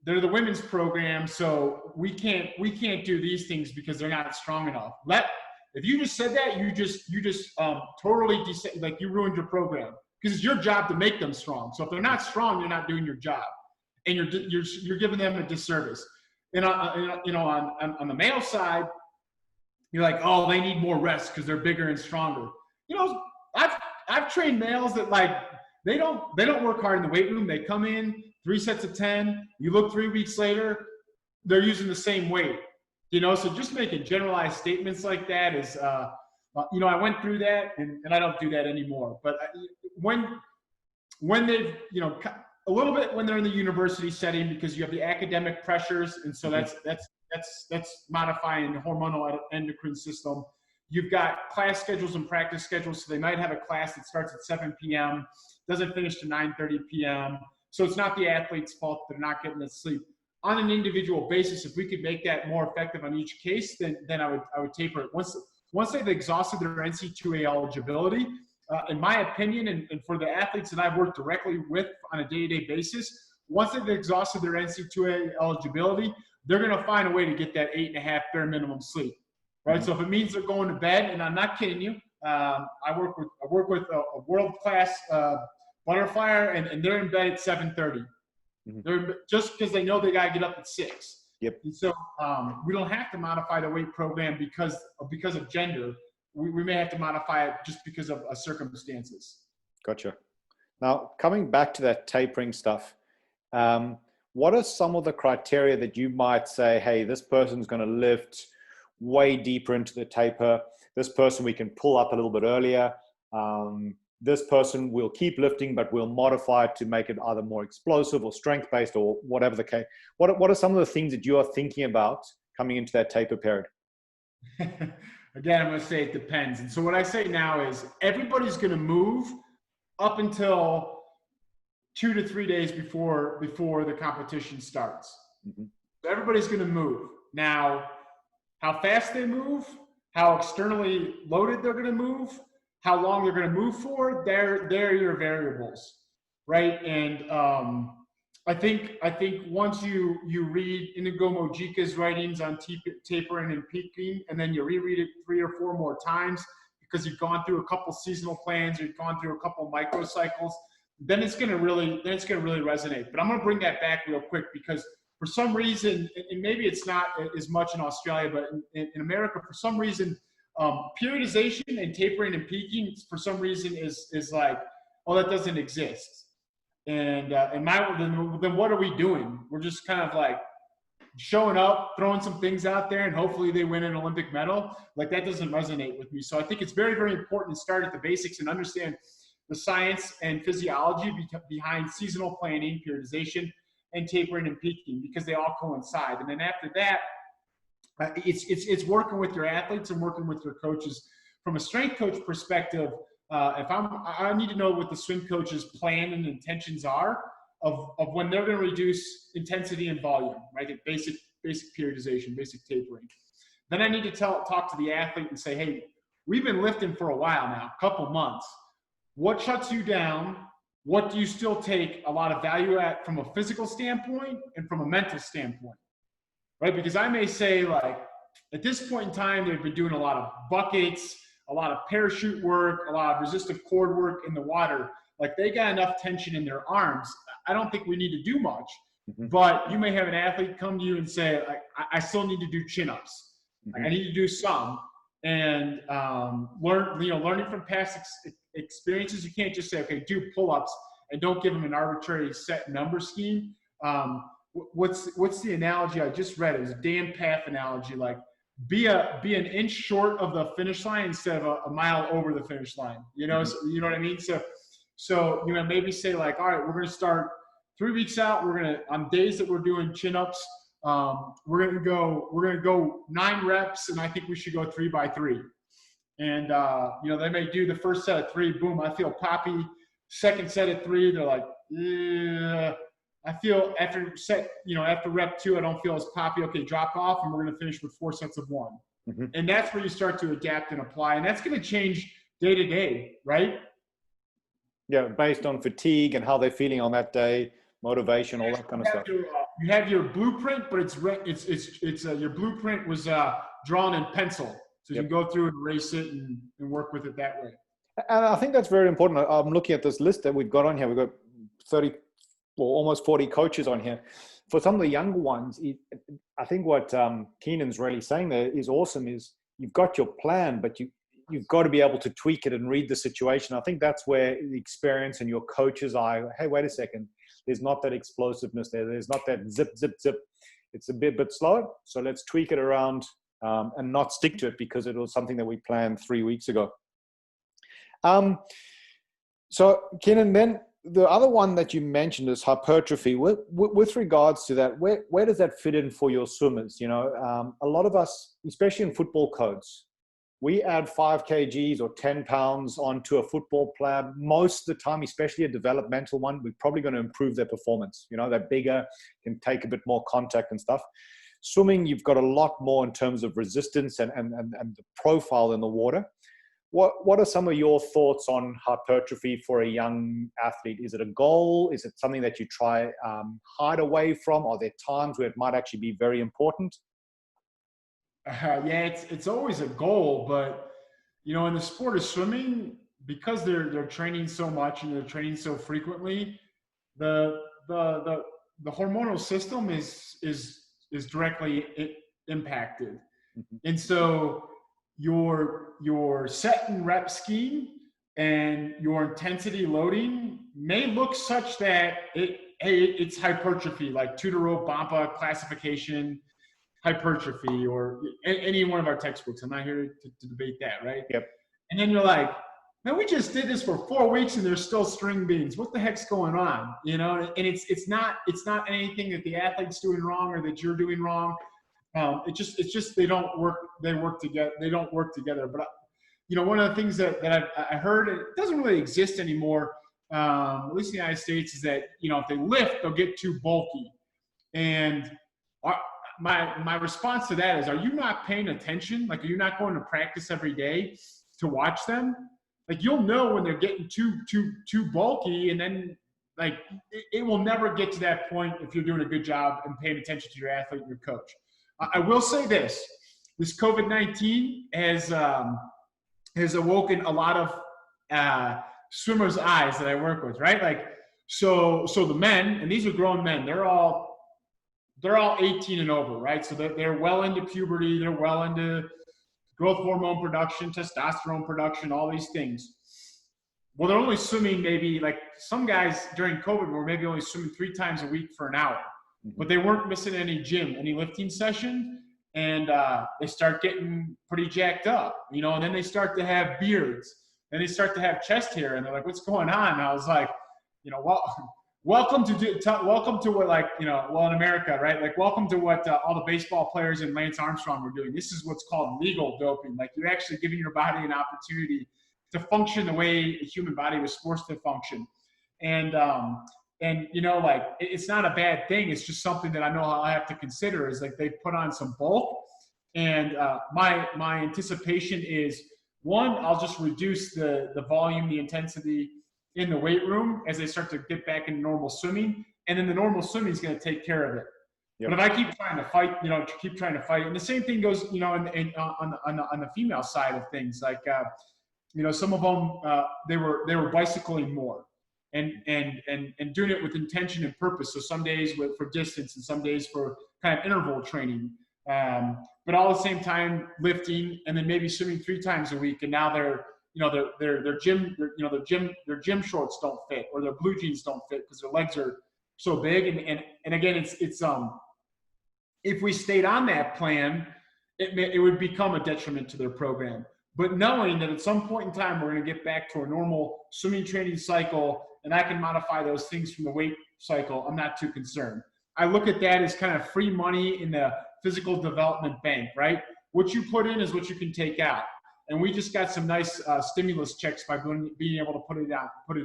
they're the women's program, so we can't do these things because they're not strong enough. If you just said that, you just totally you ruined your program because it's your job to make them strong. So if they're not strong, you're not doing your job, and you're giving them a disservice. And on the male side, you're like, oh, they need more rest because they're bigger and stronger. I've trained males that they don't work hard in the weight room. They come in 3 sets of 10. You look 3 weeks later, they're using the same weight. So just making generalized statements like that is, I went through that and I don't do that anymore. But when they've, a little bit when they're in the university setting because you have the academic pressures, and so that's modifying the hormonal endocrine system. You've got class schedules and practice schedules, so they might have a class that starts at 7 p.m., doesn't finish to 9:30 p.m. So it's not the athlete's fault they're not getting the sleep. On an individual basis, if we could make that more effective on each case, then I would taper it. Once they've exhausted their NC2A eligibility, in my opinion, and for the athletes that I've worked directly with on a day-to-day basis, once they've exhausted their NC2A eligibility, they're going to find a way to get that 8.5 bare minimum sleep, right? So if it means they're going to bed, and I'm not kidding you, I work with a world-class butterflyer, and they're in bed at 7:30. They're just because they know they got to get up at 6. Yep. And so we don't have to modify the weight program because of gender. We may have to modify it just because of circumstances. Gotcha. Now, coming back to that tapering stuff, what are some of the criteria that you might say, hey, this person's going to lift way deeper into the taper. This person we can pull up a little bit earlier. This person will keep lifting, but we'll modify it to make it either more explosive or strength-based or whatever the case. What are some of the things that you are thinking about coming into that taper period? Again, I'm going to say it depends. And so what I say now is everybody's going to move up until 2 to 3 days before the competition starts. So everybody's going to move. Now, how fast they move, how externally loaded they're going to move, how long they're going to move for, they're your variables, right? And I think once you read Inigo Mojika's writings on tapering and peaking, and then you reread it 3 or 4 more times because you've gone through a couple seasonal plans, you've gone through a couple microcycles, then it's going to really resonate. But I'm going to bring that back real quick because for some reason, and maybe it's not as much in Australia, but in America, for some reason, periodization and tapering and peaking for some reason is like, oh, that doesn't exist. And then what are we doing? We're just kind of like showing up, throwing some things out there, and hopefully they win an Olympic medal. Like that doesn't resonate with me. So I think it's very, very important to start at the basics and understand the science and physiology behind seasonal planning, periodization, and tapering and peaking because they all coincide. And then after that, it's working with your athletes and working with your coaches. From a strength coach perspective, I need to know what the swim coach's plan and intentions are of when they're going to reduce intensity and volume, right? Basic periodization, basic tapering. Then I need to talk to the athlete and say, hey, we've been lifting for a while now, a couple months. What shuts you down? What do you still take a lot of value at from a physical standpoint and from a mental standpoint, right? Because I may say like at this point in time, they've been doing a lot of buckets, a lot of parachute work, a lot of resistive cord work in the water. Like they got enough tension in their arms. I don't think we need to do much. Mm-hmm. But you may have an athlete come to you and say, like, I still need to do chin-ups. Mm-hmm. I need to do some. And learning from past experiences, you can't just say, okay, do pull-ups and don't give them an arbitrary set number scheme. What's the analogy I just read? It was a Dan Path analogy, like be an inch short of the finish line instead of a mile over the finish line. You know, so, you know what I mean? So maybe say like, all right, we're going to start 3 weeks out. We're going to, on days that we're doing chin-ups, we're going to go 9 reps, and I think we should go 3 by 3. And they may do the first set of 3, boom, I feel poppy. Second set of 3, they're like, I feel after rep 2, I don't feel as poppy. Okay, drop off, and we're going to finish with 4 sets of 1. Mm-hmm. And that's where you start to adapt and apply, and that's going to change day to day, right? Yeah, based on fatigue and how they're feeling on that day, motivation, all that kind of stuff. You have your blueprint, but your blueprint was drawn in pencil, so you can go through and erase it and work with it that way. And I think that's very important. I'm looking at this list that we've got on here. We've got 30 or almost 40 coaches on here. For some of the younger ones, I think what Keenan's really saying there is awesome. Is you've got your plan, but you've got to be able to tweak it and read the situation. I think that's where the experience and your coach's eye, hey, wait a second, there's not that explosiveness there. There's not that zip, zip, zip. It's a bit slow. So let's tweak it around and not stick to it because it was something that we planned 3 weeks ago. So Keenan, then the other one that you mentioned is hypertrophy. With regards to that, where does that fit in for your swimmers? You know, a lot of us, especially in football codes, we add 5 kgs or 10 pounds onto a football player. Most of the time, especially a developmental one, we're probably going to improve their performance. You know, they're bigger, can take a bit more contact and stuff. Swimming, you've got a lot more in terms of resistance and the profile in the water. What are some of your thoughts on hypertrophy for a young athlete? Is it a goal? Is it something that you try hide away from? Are there times where it might actually be very important? It's always a goal, but in the sport of swimming, because they're training so much and they're training so frequently, the hormonal system is directly impacted, and so your set and rep scheme and your intensity loading may look such that it's hypertrophy, like Tudor Bampa classification hypertrophy, or any one of our textbooks. I'm not here to debate that, right? Yep. And then you're like, man, we just did this for 4 weeks and there's still string beans. What the heck's going on? And it's not anything that the athlete's doing wrong or that you're doing wrong. It's just they don't work. They work together. They don't work together. But one of the things that I heard, it doesn't really exist anymore, at least in the United States, is that if they lift, they'll get too bulky. And my response to that is, are you not paying attention? Like, are you not going to practice every day to watch them? Like, you'll know when they're getting too bulky, and then like it will never get to that point if you're doing a good job and paying attention to your athlete and your coach. I will say this COVID-19 has awoken a lot of swimmers' eyes that I work with, right? Like, so the men, and these are grown men, they're all 18 and over, right? So they're well into puberty, they're well into growth hormone production, testosterone production, all these things. Well, they're only swimming maybe, like some guys during COVID were maybe only swimming 3 times a week for an hour. But they weren't missing any gym, any lifting session, and they start getting pretty jacked up, and then they start to have beards, and they start to have chest hair, and they're like, what's going on? And I was like, welcome to what, like, in America, right? Like, welcome to what all the baseball players and Lance Armstrong were doing. This is what's called legal doping. Like, you're actually giving your body an opportunity to function the way a human body was supposed to function. And like, it's not a bad thing. It's just something that I know I have to consider, is like they put on some bulk. And my anticipation is, one, I'll just reduce the volume, the intensity in the weight room as they start to get back into normal swimming. And then the normal swimming is going to take care of it. Yep. But if I keep trying to fight, keep trying to fight, and the same thing goes, on the female side of things. Like, some of them they were bicycling more, and doing it with intention and purpose. So some days for distance, and some days for kind of interval training. But all at the same time lifting, and then maybe swimming 3 times a week. And now their gym shorts don't fit, or their blue jeans don't fit because their legs are so big. And again, it's if we stayed on that plan, it would become a detriment to their program. But knowing that at some point in time, we're going to get back to a normal swimming training cycle, and I can modify those things from the weight cycle, I'm not too concerned. I look at that as kind of free money in the physical development bank, right? What you put in is what you can take out. And we just got some nice stimulus checks by being able to put it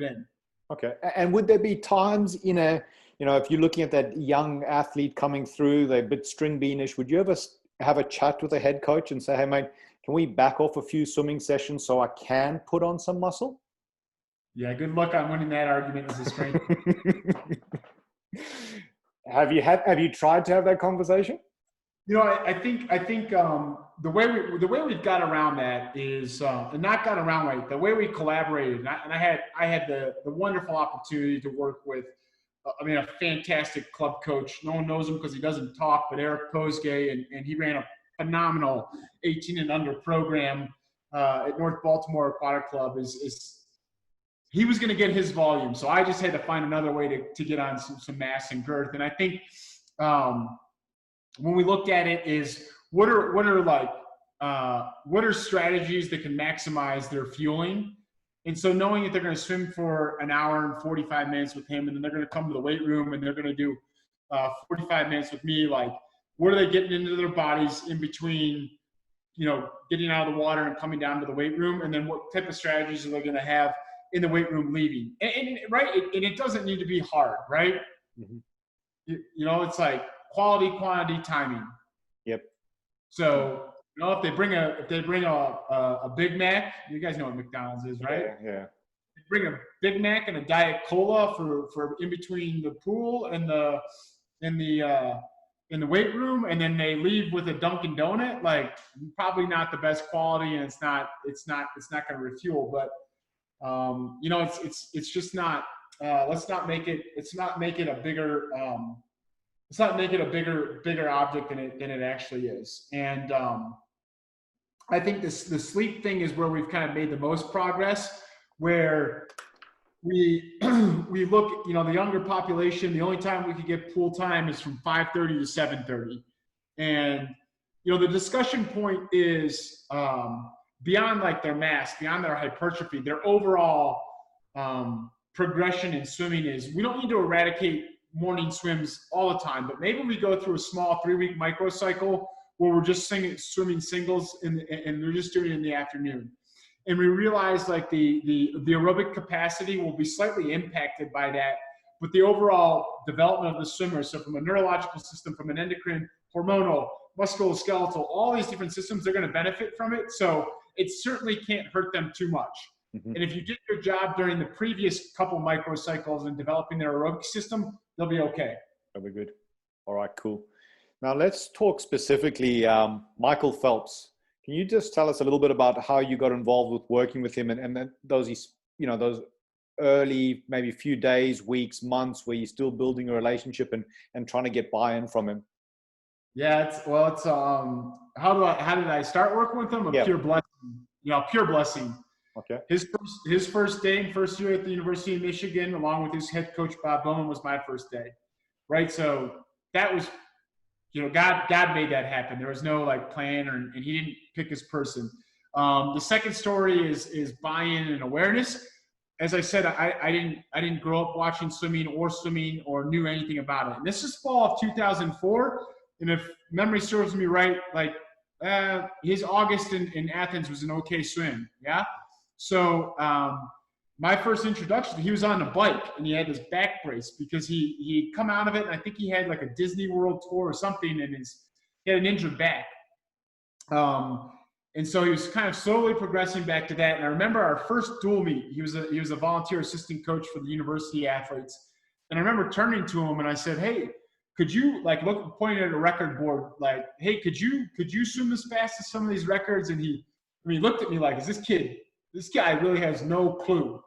in. Okay. And would there be times if you're looking at that young athlete coming through, they're a bit string beanish, would you ever have a chat with a head coach and say, hey, mate, can we back off a few swimming sessions so I can put on some muscle? Yeah, good luck on winning that argument as a strength. Have you tried to have that conversation? I think the way we've got around that is, and not got around like the way we collaborated. And I had the wonderful opportunity to work with, a fantastic club coach. No one knows him because he doesn't talk, but Eric Posgay, and he ran a phenomenal 18 and under program at North Baltimore Aquatic Club. He was going to get his volume, so I just had to find another way to get on some mass and girth. And I think when we looked at it, is what are strategies that can maximize their fueling. And so knowing that they're going to swim for an hour and 45 minutes with him, and then they're going to come to the weight room and they're going to do 45 minutes with me, like, what are they getting into their bodies in between, getting out of the water and coming down to the weight room? And then what type of strategies are they going to have in the weight room leaving? And it doesn't need to be hard, right? Mm-hmm. It's like quality, quantity, timing. Yep. So, if they bring a Big Mac, you guys know what McDonald's is, right? Yeah. They bring a Big Mac and a Diet Cola for in between the pool and in the weight room, and then they leave with a Dunkin' Donut. Like, probably not the best quality, and it's not going to refuel. But it's just not. Let's not make it a bigger. Let's not make it a bigger object than it actually is. And I think the sleep thing is where we've kind of made the most progress, where we look, the younger population, the only time we could get pool time is from 5:30 to 7:30. And, the discussion point is beyond like their mass, beyond their hypertrophy, their overall progression in swimming is, we don't need to eradicate morning swims all the time, but maybe we go through a small 3-week microcycle where we're just swimming singles and we're just doing it in the afternoon. And we realize like the aerobic capacity will be slightly impacted by that, but the overall development of the swimmer, so from a neurological system, from an endocrine, hormonal, musculoskeletal, all these different systems, they're going to benefit from it. So it certainly can't hurt them too much. Mm-hmm. And if you did your job during the previous couple microcycles and developing their aerobic system, they'll be okay. That'll be good. All right, cool. Now let's talk specifically Michael Phelps. Can you just tell us a little bit about how you got involved with working with him and then those early, maybe few days, weeks, months where you're still building a relationship and trying to get buy-in from him? Yeah, how did I start working with him? Pure blessing. Pure blessing. Okay. His first day, first year at the University of Michigan, along with his head coach Bob Bowman, was my first day. Right. So that was, God made that happen. There was no like plan, and he didn't pick his person. The second story is buy-in and awareness. As I said, I didn't grow up watching swimming or knew anything about it. And this is fall of 2004. And if memory serves me right, like his August in Athens was an okay swim. Yeah. So my first introduction, he was on a bike and he had his back brace because he'd come out of it. And I think he had like a Disney World tour or something, and he had an injured back. And so he was kind of slowly progressing back to that. And I remember our first dual meet, he was a volunteer assistant coach for the university athletes. And I remember turning to him and I said, hey, could you like pointing at a record board, like, hey, could you swim as fast as some of these records? And he looked at me like, this guy really has no clue.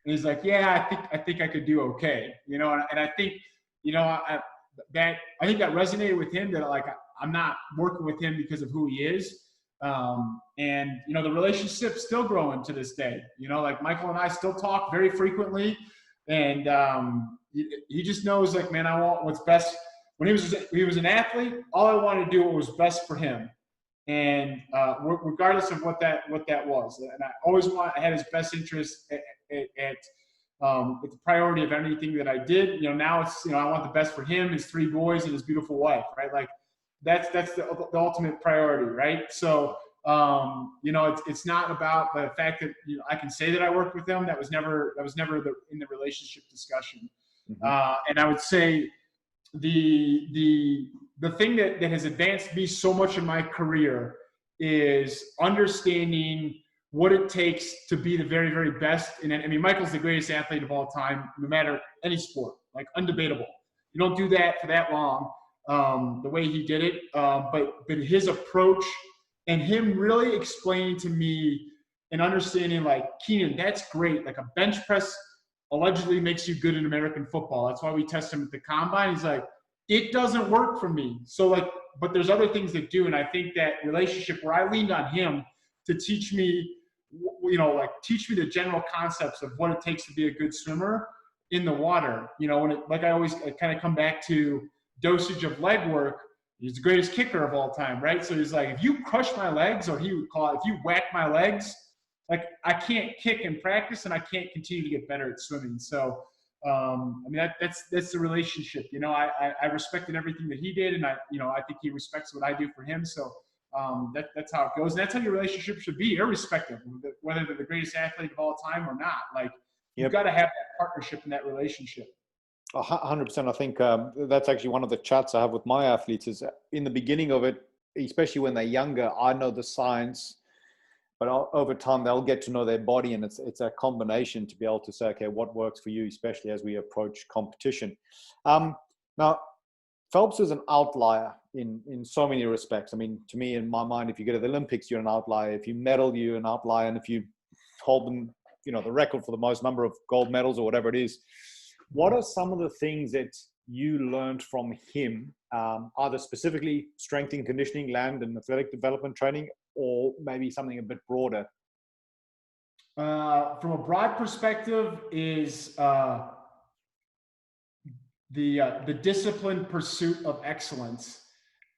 And he's like, yeah, I think I could do okay. And I think, I think that resonated with him, that like, I'm not working with him because of who he is. And the relationship's still growing to this day. Like Michael and I still talk very frequently, and he just knows, like, man, I want what's best. When he was an athlete, all I wanted to do what was best for him, and regardless of what that was. And I had his best interest at the priority of anything that I did. Now it's, I want the best for him, his 3 boys, and his beautiful wife, right? Like that's the ultimate priority, right? So it's not about the fact that I can say that I worked with them. That was never in the relationship discussion. And I would say the thing that has advanced me so much in my career is understanding what it takes to be the very, very best. And I mean, Michael's the greatest athlete of all time, no matter any sport, like undebatable. You don't do that for that long, the way he did it. But his approach and him really explaining to me and understanding, like, Keenan, that's great. Like, a bench press allegedly makes you good in American football. That's why we test him at the combine. He's like, it doesn't work for me. So like, but there's other things that do. And I think that relationship where I leaned on him to teach me, teach me the general concepts of what it takes to be a good swimmer in the water. I kind of come back to dosage of leg work. He's the greatest kicker of all time, right? So he's like, if you crush my legs, or he would call it, if you whack my legs, like, I can't kick in practice, and I can't continue to get better at swimming. So, that's the relationship. I respected everything that he did, and I think he respects what I do for him. So that's how it goes. And that's how your relationship should be, irrespective of whether they're the greatest athlete of all time or not. Like, you've got to have that partnership in that relationship. 100%. I think that's actually one of the chats I have with my athletes, is in the beginning of it, especially when they're younger, I know the science, but over time they'll get to know their body, and it's a combination to be able to say, okay, what works for you, especially as we approach competition. Now, Phelps is an outlier in so many respects. I mean, to me, in my mind, if you go to the Olympics, you're an outlier. If you medal, you're an outlier. And if you hold them, the record for the most number of gold medals or whatever it is, what are some of the things that you learned from him, either specifically strength and conditioning, land and athletic development training, or maybe something a bit broader? From a broad perspective, is the disciplined pursuit of excellence,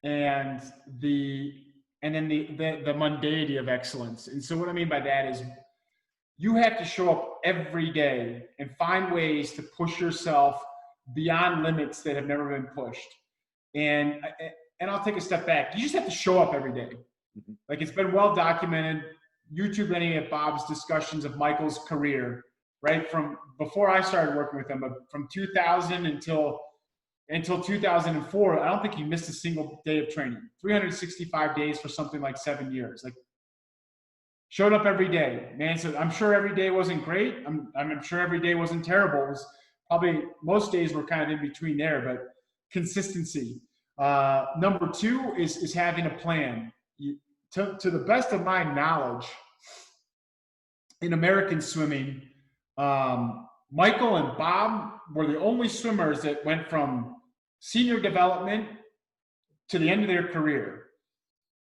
and then the mundanity of excellence. And so what I mean by that is, you have to show up every day and find ways to push yourself beyond limits that have never been pushed. And I'll take a step back. You just have to show up every day. Like, it's been well documented. YouTube any of Bob's discussions of Michael's career, right? From before I started working with him, from 2000 until 2004, I don't think he missed a single day of training. 365 days for something like 7 years. Like, showed up every day, man. So I'm sure every day wasn't great. I'm sure every day wasn't terrible. It was probably, most days were kind of in between there, but consistency. Number 2 is having a plan. To the best of my knowledge, in American swimming, Michael and Bob were the only swimmers that went from senior development to the end of their career.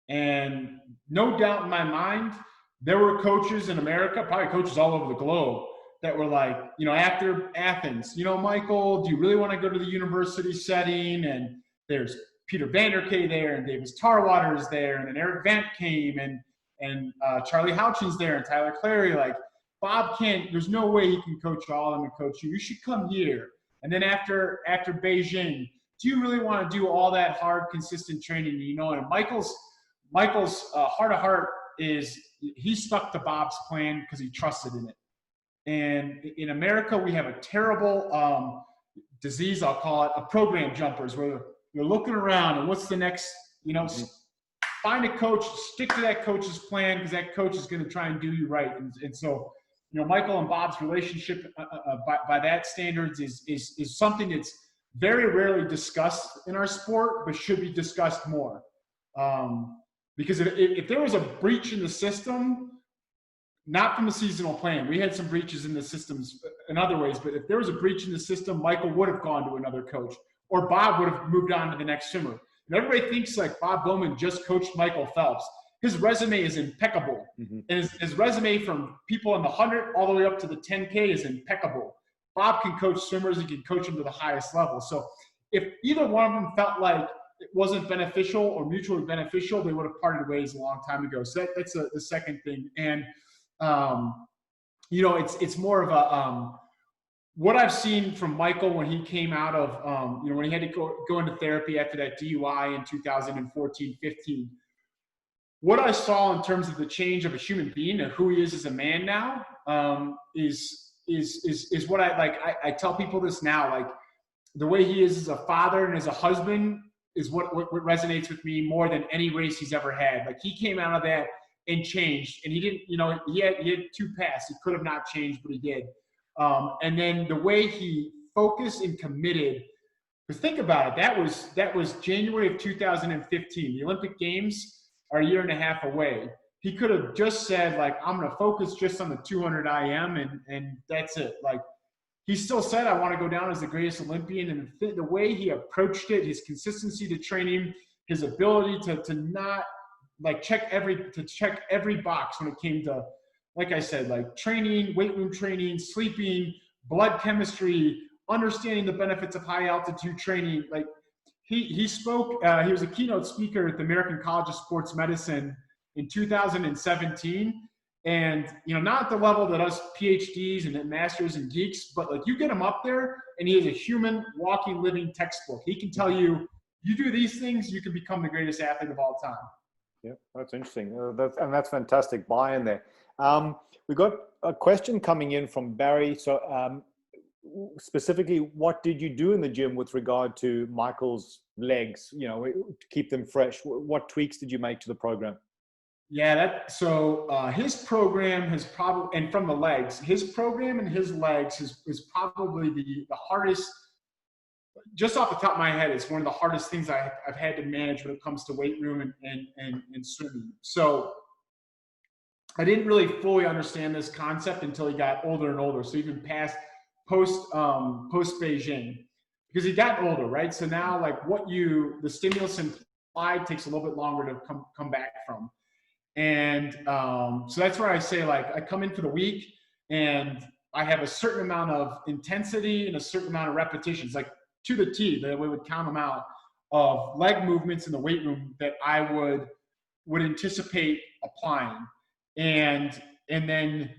And no doubt in my mind, there were coaches in America, probably coaches all over the globe, that were like, after Athens, Michael, do you really want to go to the university setting? And there's Peter Vanderkay there, and Davis Tarwater is there, and then Eric Vant came, and Charlie Houchin's there, and Tyler Clary. Like, Bob can't, there's no way he can coach all of them and coach you. You should come here. And then after Beijing, do you really want to do all that hard, consistent training? And Michael's heart of heart is, he stuck to Bob's plan because he trusted in it. And in America, we have a terrible disease, I'll call it, of program jumpers, where you're looking around and what's the next, find a coach, stick to that coach's plan, because that coach is going to try and do you right. And so, Michael and Bob's relationship by that standards is something very rarely discussed in our sport, but should be discussed more. Because if there was a breach in the system, not from the seasonal plan, we had some breaches in the systems in other ways, but if there was a breach in the system, Michael would have gone to another coach, or Bob would have moved on to the next swimmer. And everybody thinks like Bob Bowman just coached Michael Phelps. His resume is impeccable. And his resume from people in the 100 all the way up to the 10K is impeccable. Bob can coach swimmers and can coach them to the highest level. So if either one of them felt like it wasn't beneficial or mutually beneficial, they would have parted ways a long time ago. So that's the second thing. And, you know, it's more of a, what I've seen from Michael when he came out of, you know, when he had to go into therapy after that DUI in 2014, 15, what I saw in terms of the change of a human being and who he is as a man now, is what I like. I tell people this now, like the way he is as a father and as a husband is what resonates with me more than any race he's ever had. Like he came out of that and changed, and he didn't, you know, he had 2 paths. He could have not changed, but he did. And then the way he focused and committed, because think about it, that was January of 2015. The Olympic Games are a year and a half away. He could have just said, like, I'm going to focus just on the 200 IM and that's it. Like, he still said, I want to go down as the greatest Olympian. And the way he approached it, his consistency to training, his ability to not, like, check every box when it came to, like I said, like training, weight room training, sleeping, blood chemistry, understanding the benefits of high altitude training. Like, he spoke, he was a keynote speaker at the American College of Sports Medicine in 2017. And, you know, not at the level that us PhDs and masters and geeks, but like you get him up there and he is a human walking, living textbook. He can tell you, you do these things, you can become the greatest athlete of all time. Yeah, that's interesting. That's fantastic buy-in there. We got a question coming in from Barry. So specifically, what did you do in the gym with regard to Michael's legs, you know, to keep them fresh? What tweaks did you make to the program? Yeah, his program has probably, and from the legs, his program and his legs is probably the hardest, just off the top of my head, it's one of the hardest things I've had to manage when it comes to weight room and swimming. So I didn't really fully understand this concept until he got older and older. So even post Beijing, because he got older, right? So now, like, the stimulus implied takes a little bit longer to come back from. And so that's where I say, like, I come in for the week and I have a certain amount of intensity and a certain amount of repetitions, like to the T, that we would count them out, of leg movements in the weight room that I would anticipate applying. And then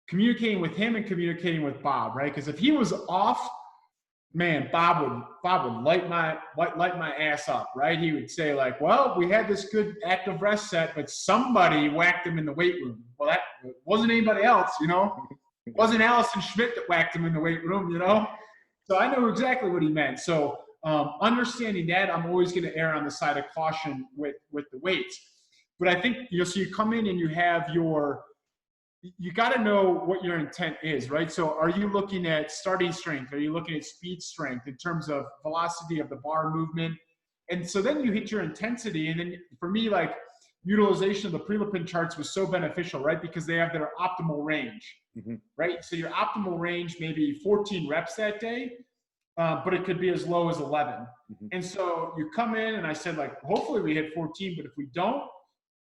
communicating with him and communicating with Bob, right? Because if he was off, man, Bob would light my ass up, right? He would say, like, well, we had this good active rest set, but somebody whacked him in the weight room. Well, that wasn't anybody else, you know? It wasn't Allison Schmidt that whacked him in the weight room, you know? So I knew exactly what he meant. So understanding that, I'm always going to err on the side of caution with the weights. But I think, you know, so you come in and you have you got to know what your intent is, right? So are you looking at starting strength? Are you looking at speed strength in terms of velocity of the bar movement? And so then you hit your intensity. And then for me, like, utilization of the Prelipin charts was so beneficial, right? Because they have their optimal range, right? So your optimal range may be 14 reps that day, but it could be as low as 11. And so you come in and I said, like, hopefully we hit 14, but if we don't,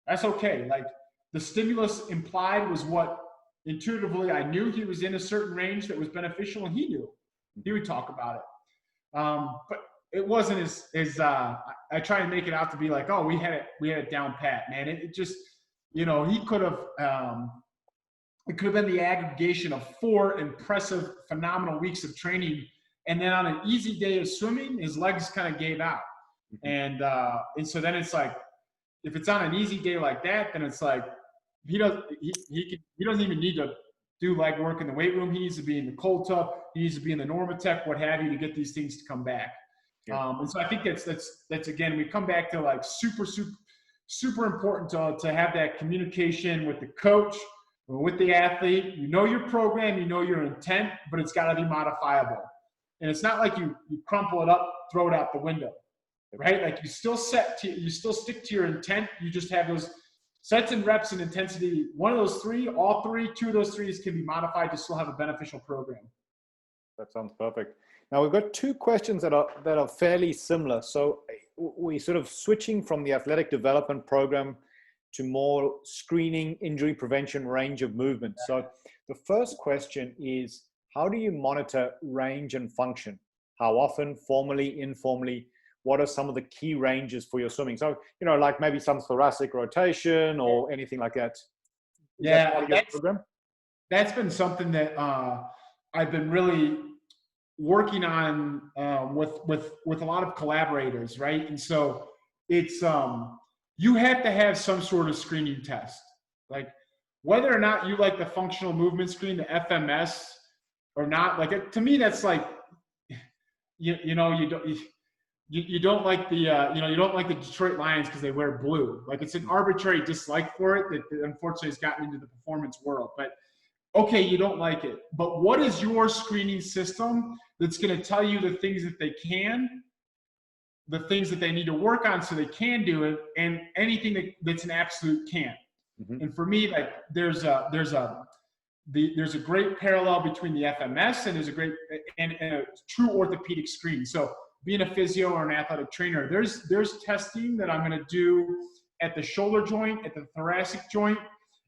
that's okay. Like, the stimulus implied was what intuitively I knew he was in a certain range that was beneficial, and he knew. He would talk about it. But it wasn't as I try to make it out to be like, oh, we had it down pat, man. It just, you know, he could have it could have been the aggregation of 4 impressive, phenomenal weeks of training, and then on an easy day of swimming, his legs kind of gave out. And so then it's like, if it's on an easy day like that, then it's like, he doesn't even need to do leg work in the weight room. He needs to be in the cold tub. He needs to be in the Normatec, what have you, to get these things to come back. And so I think that's again, we come back to, like, super important to have that communication with the coach or with the athlete. You know your program, you know your intent, but it's got to be modifiable. And it's not like you crumple it up, throw it out the window, right? Like you still stick to your intent. You just have those sets and reps and intensity. One of those three, all three, two of those threes can be modified to still have a beneficial program. That sounds perfect. Now we've got two questions that are fairly similar. So we're sort of switching from the athletic development program to more screening, injury prevention, range of movement. So the first question is, how do you monitor range and function? How often, formally, informally? What are some of the key ranges for your swimming? So, like maybe some thoracic rotation or anything like that. Yeah, that's been something that I've been really working on with a lot of collaborators, right? And so it's you have to have some sort of screening test, like whether or not you like the functional movement screen, the FMS, or not. Like to me, that's like you don't like the you don't like the Detroit Lions because they wear blue. Like it's an arbitrary dislike for it that unfortunately has gotten into the performance world. But okay, you don't like it. But what is your screening system that's going to tell you the things that they can, the things that they need to work on so they can do it, and anything that's an absolute can't? Mm-hmm. And for me, like there's a great parallel between the FMS and there's a great and a true orthopedic screen. So being a physio or an athletic trainer, there's testing that I'm going to do at the shoulder joint, at the thoracic joint,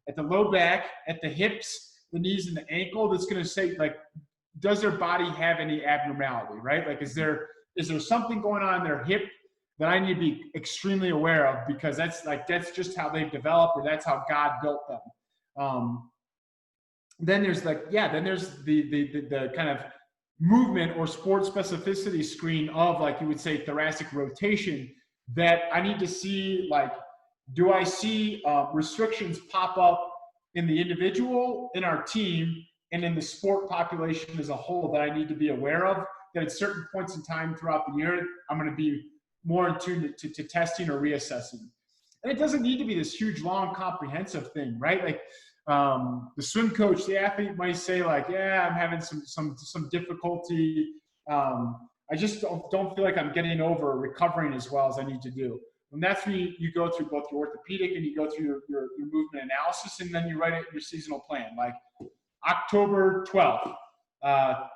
at the low back, at the hips, the knees, and the ankle. That's going to say, like, does their body have any abnormality, right? Like, is there something going on in their hip that I need to be extremely aware of, because that's just how they've developed, or that's how God built them. Then there's the kind of movement or sport specificity screen of, like you would say, thoracic rotation, that I need to see, like, do I see restrictions pop up in the individual, in our team, and in the sport population as a whole that I need to be aware of, that at certain points in time throughout the year, I'm going to be more in tune to testing or reassessing. And it doesn't need to be this huge, long, comprehensive thing, right? Like the swim coach, the athlete might say, like, yeah, I'm having some difficulty. I just don't feel like I'm getting over recovering as well as I need to do. And that's when you go through both your orthopedic and you go through your movement analysis, and then you write out your seasonal plan. Like October 12th,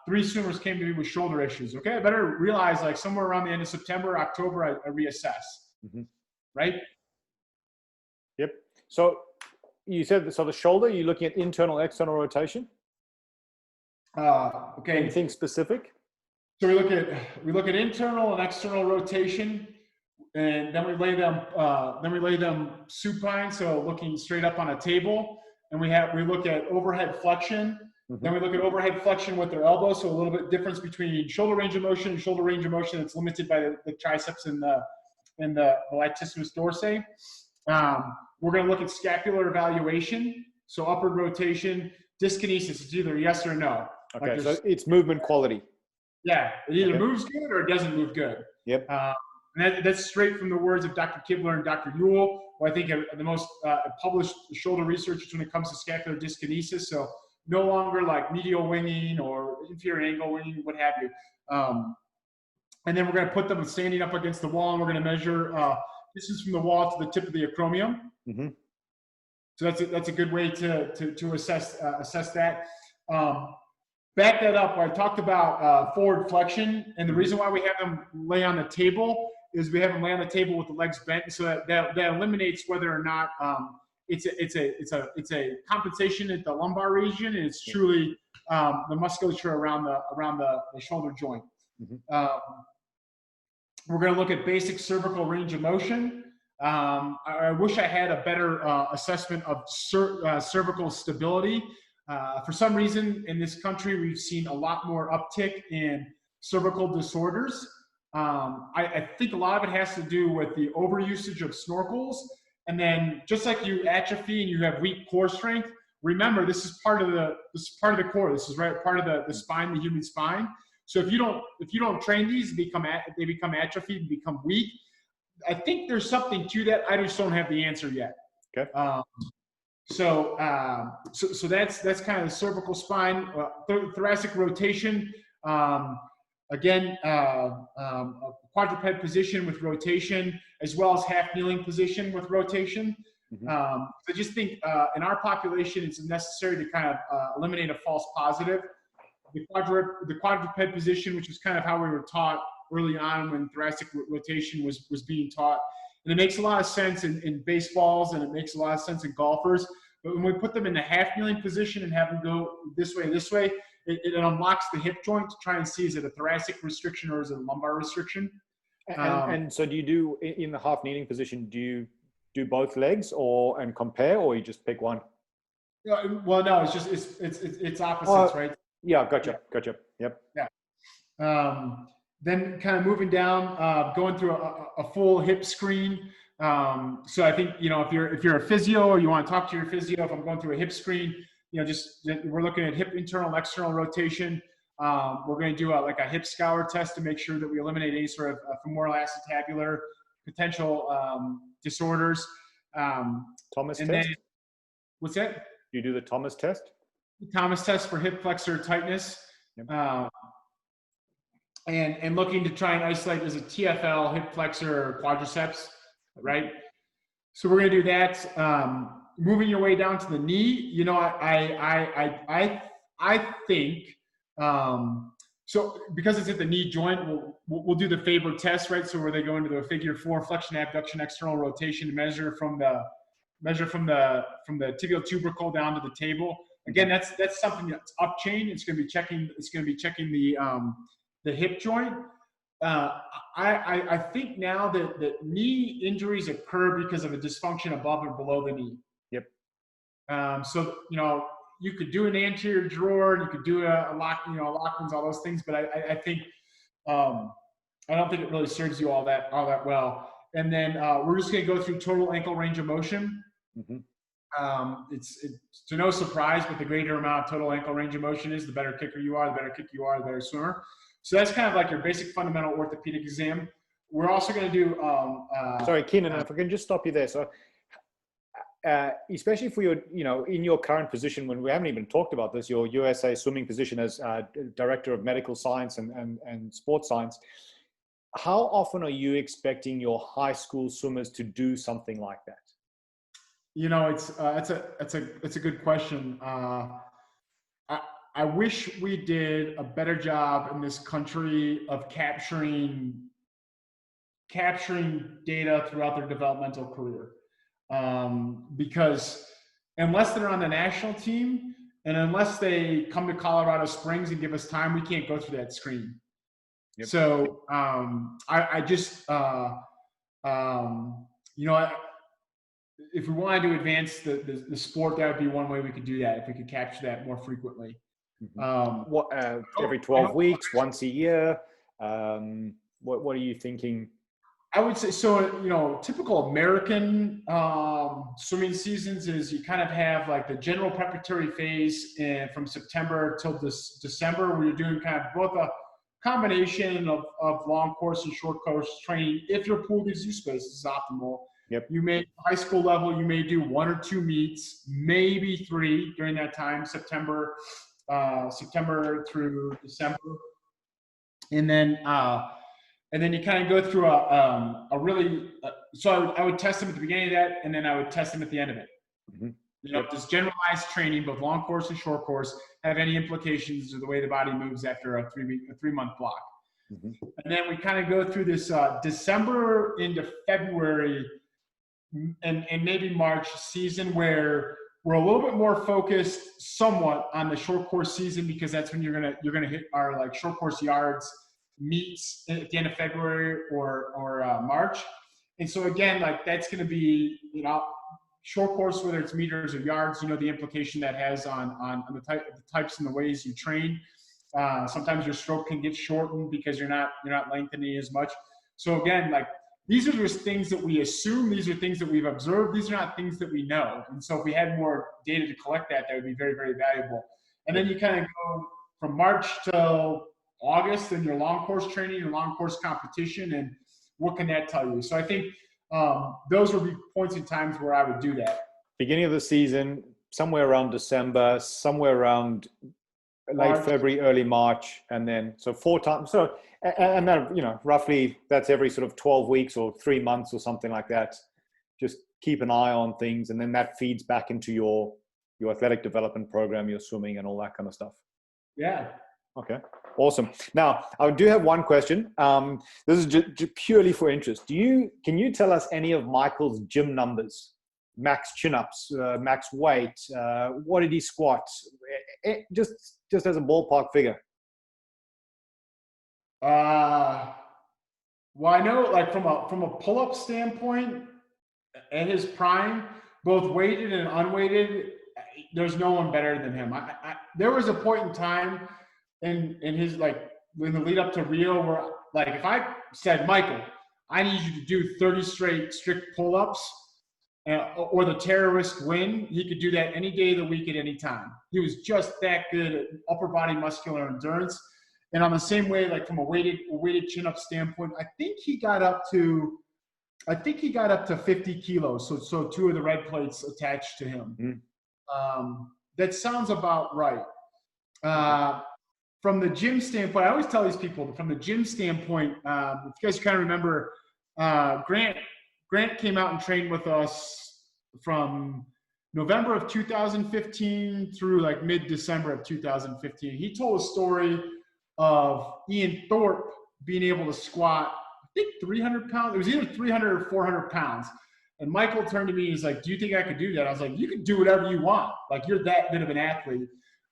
3 swimmers came to me with shoulder issues. Okay, I better realize, like, somewhere around the end of September, October, I reassess. Mm-hmm. Right? Yep. So you said, so the shoulder, you're looking at internal, external rotation? Okay. Anything specific? So we look at internal and external rotation, and then we lay them supine, so looking straight up on a table, and we look at overhead flexion. Mm-hmm. Then we look at overhead flexion with their elbow, so a little bit difference between shoulder range of motion and shoulder range of motion that's limited by the triceps and the latissimus dorsi. We're going to look at scapular evaluation, so upward rotation, dyskinesis. It's either yes or no. Okay, like so it's movement quality. Yeah, it either moves good or it doesn't move good. Yep. And that's straight from the words of Dr. Kibler and Dr. Ewell, who I think are the most published shoulder researchers when it comes to scapular dyskinesis. So no longer like medial winging or inferior angle winging, what have you. And then we're going to put them standing up against the wall, and we're going to measure distance from the wall to the tip of the acromion. Mm-hmm. So that's a good way to assess that. Back that up, I talked about forward flexion, and the reason why we have them lay on the table is we have them lay on the table with the legs bent, so that eliminates whether or not it's a compensation at the lumbar region, and it's truly the musculature around the shoulder joint. Mm-hmm. We're going to look at basic cervical range of motion. I wish I had a better assessment of cervical stability. For some reason in this country, we've seen a lot more uptick in cervical disorders. I think a lot of it has to do with the overusage of snorkels. And then just like you atrophy and you have weak core strength, remember, this is part of the core. This is part of the spine, the human spine. So if you don't train these, they become atrophied and become weak. I think there's something to that. I just don't have the answer yet. Okay. So that's kind of the cervical spine, thoracic rotation. again, a quadruped position with rotation, as well as half kneeling position with rotation. I just think in our population, it's necessary to kind of eliminate a false positive. The quadruped position, which is kind of how we were taught early on when thoracic rotation was being taught. And it makes a lot of sense in baseballs, and it makes a lot of sense in golfers. But when we put them in the half kneeling position and have them go this way, it unlocks the hip joint to try and see, is it a thoracic restriction or is it a lumbar restriction? And so do you do, in the half kneeling position, do you do both legs and compare, or you just pick one? Well, no, it's opposites, right? Yeah, gotcha. Yep. Yeah. Then kind of moving down, going through a full hip screen. So I think, if you're a physio or you want to talk to your physio, if I'm going through a hip screen, we're looking at hip internal and external rotation. We're going to do a hip scour test to make sure that we eliminate any sort of femoral acetabular potential disorders. Thomas test? Then, what's that? You do the Thomas test? Thomas test for hip flexor tightness. Yep. And looking to try and isolate as a TFL, hip flexor, or quadriceps, right? So we're going to do that. Moving your way down to the knee, I think, so because it's at the knee joint, we'll do the Faber test, right? So where they go into the figure 4 flexion, abduction, external rotation to measure from the tibial tubercle down to the table. Again, that's something that's up chain. It's going to be checking the hip joint. I think now that knee injuries occur because of a dysfunction above or below the knee. Yep. So you could do an anterior drawer, and you could do a Lockman's, all those things, but I think I don't think it really serves you all that well. And then we're just going to go through total ankle range of motion. It's to no surprise, but the greater amount of total ankle range of motion is, the better kicker you are, the better swimmer. So that's kind of like your basic fundamental orthopedic exam. We're also going to do. Sorry, Keenan, if I can just stop you there. So, especially for your, in your current position, when we haven't even talked about this, your USA swimming position as director of medical science and sports science, how often are you expecting your high school swimmers to do something like that? It's a good question. I wish we did a better job in this country of capturing data throughout their developmental career. Because unless they're on the national team and unless they come to Colorado Springs and give us time, we can't go through that screen. Yep. So if we wanted to advance the sport, that would be one way we could do that, if we could capture that more frequently. Every 12 weeks, once a year? What are you thinking? I would say, so, typical American swimming seasons is you kind of have like the general preparatory phase from September till December, where you're doing kind of both a combination of long course and short course training. If your pool gives you space, this is optimal. Yep. You may, high school level, you may do 1 or 2 meets, maybe 3 during that time, September through December. And then you kind of go through so I would test them at the beginning of that, and then I would test them at the end of it. Does generalized training, both long course and short course, have any implications to the way the body moves after a 3-month block? And then we kind of go through this December into February and maybe March season, where we're a little bit more focused somewhat on the short course season, because that's when you're gonna hit our like short course yards meets at the end of February or March. And so again, like that's going to be, short course, whether it's meters or yards, the implication that has on the types and the ways you train. Sometimes your stroke can get shortened because you're not lengthening as much. So again, like these are just things that we assume, these are things that we've observed, these are not things that we know. And so if we had more data to collect that would be very, very valuable. And then you kind of go from March till August in your long course training, your long course competition, and what can that tell you? So I think those would be points in times where I would do that. Beginning of the season, somewhere around December, somewhere around late February, early March, and then so 4 times. So, and that, roughly that's every sort of 12 weeks or 3 months or something like that. Just keep an eye on things, and then that feeds back into your athletic development program, your swimming, and all that kind of stuff. Yeah. Okay. Awesome. Now, I do have one question. This is just purely for interest. Can you tell us any of Michael's gym numbers? Max chin-ups, max weight, what did he squat? Just as a ballpark figure. Well, I know, like from a pull-up standpoint, at his prime, both weighted and unweighted, there's no one better than him. There was a point in time in his, like, in the lead up to Rio where, like, if I said, Michael, I need you to do 30 straight strict pull-ups or the terrorist win, he could do that any day of the week at any time. He was just that good at upper body muscular endurance. And on the same way, like from a weighted chin-up standpoint, I think he got up to 50 kilos. So 2 of the red plates attached to him. That sounds about right. From the gym standpoint, I always tell these people, from the gym standpoint, if you guys kind of remember, Grant came out and trained with us from November of 2015 through like mid-December of 2015. He told a story of Ian Thorpe being able to squat, I think 300 pounds. It was either 300 or 400 pounds. And Michael turned to me and he's like, do you think I could do that? I was like, you can do whatever you want. Like, you're that good of an athlete.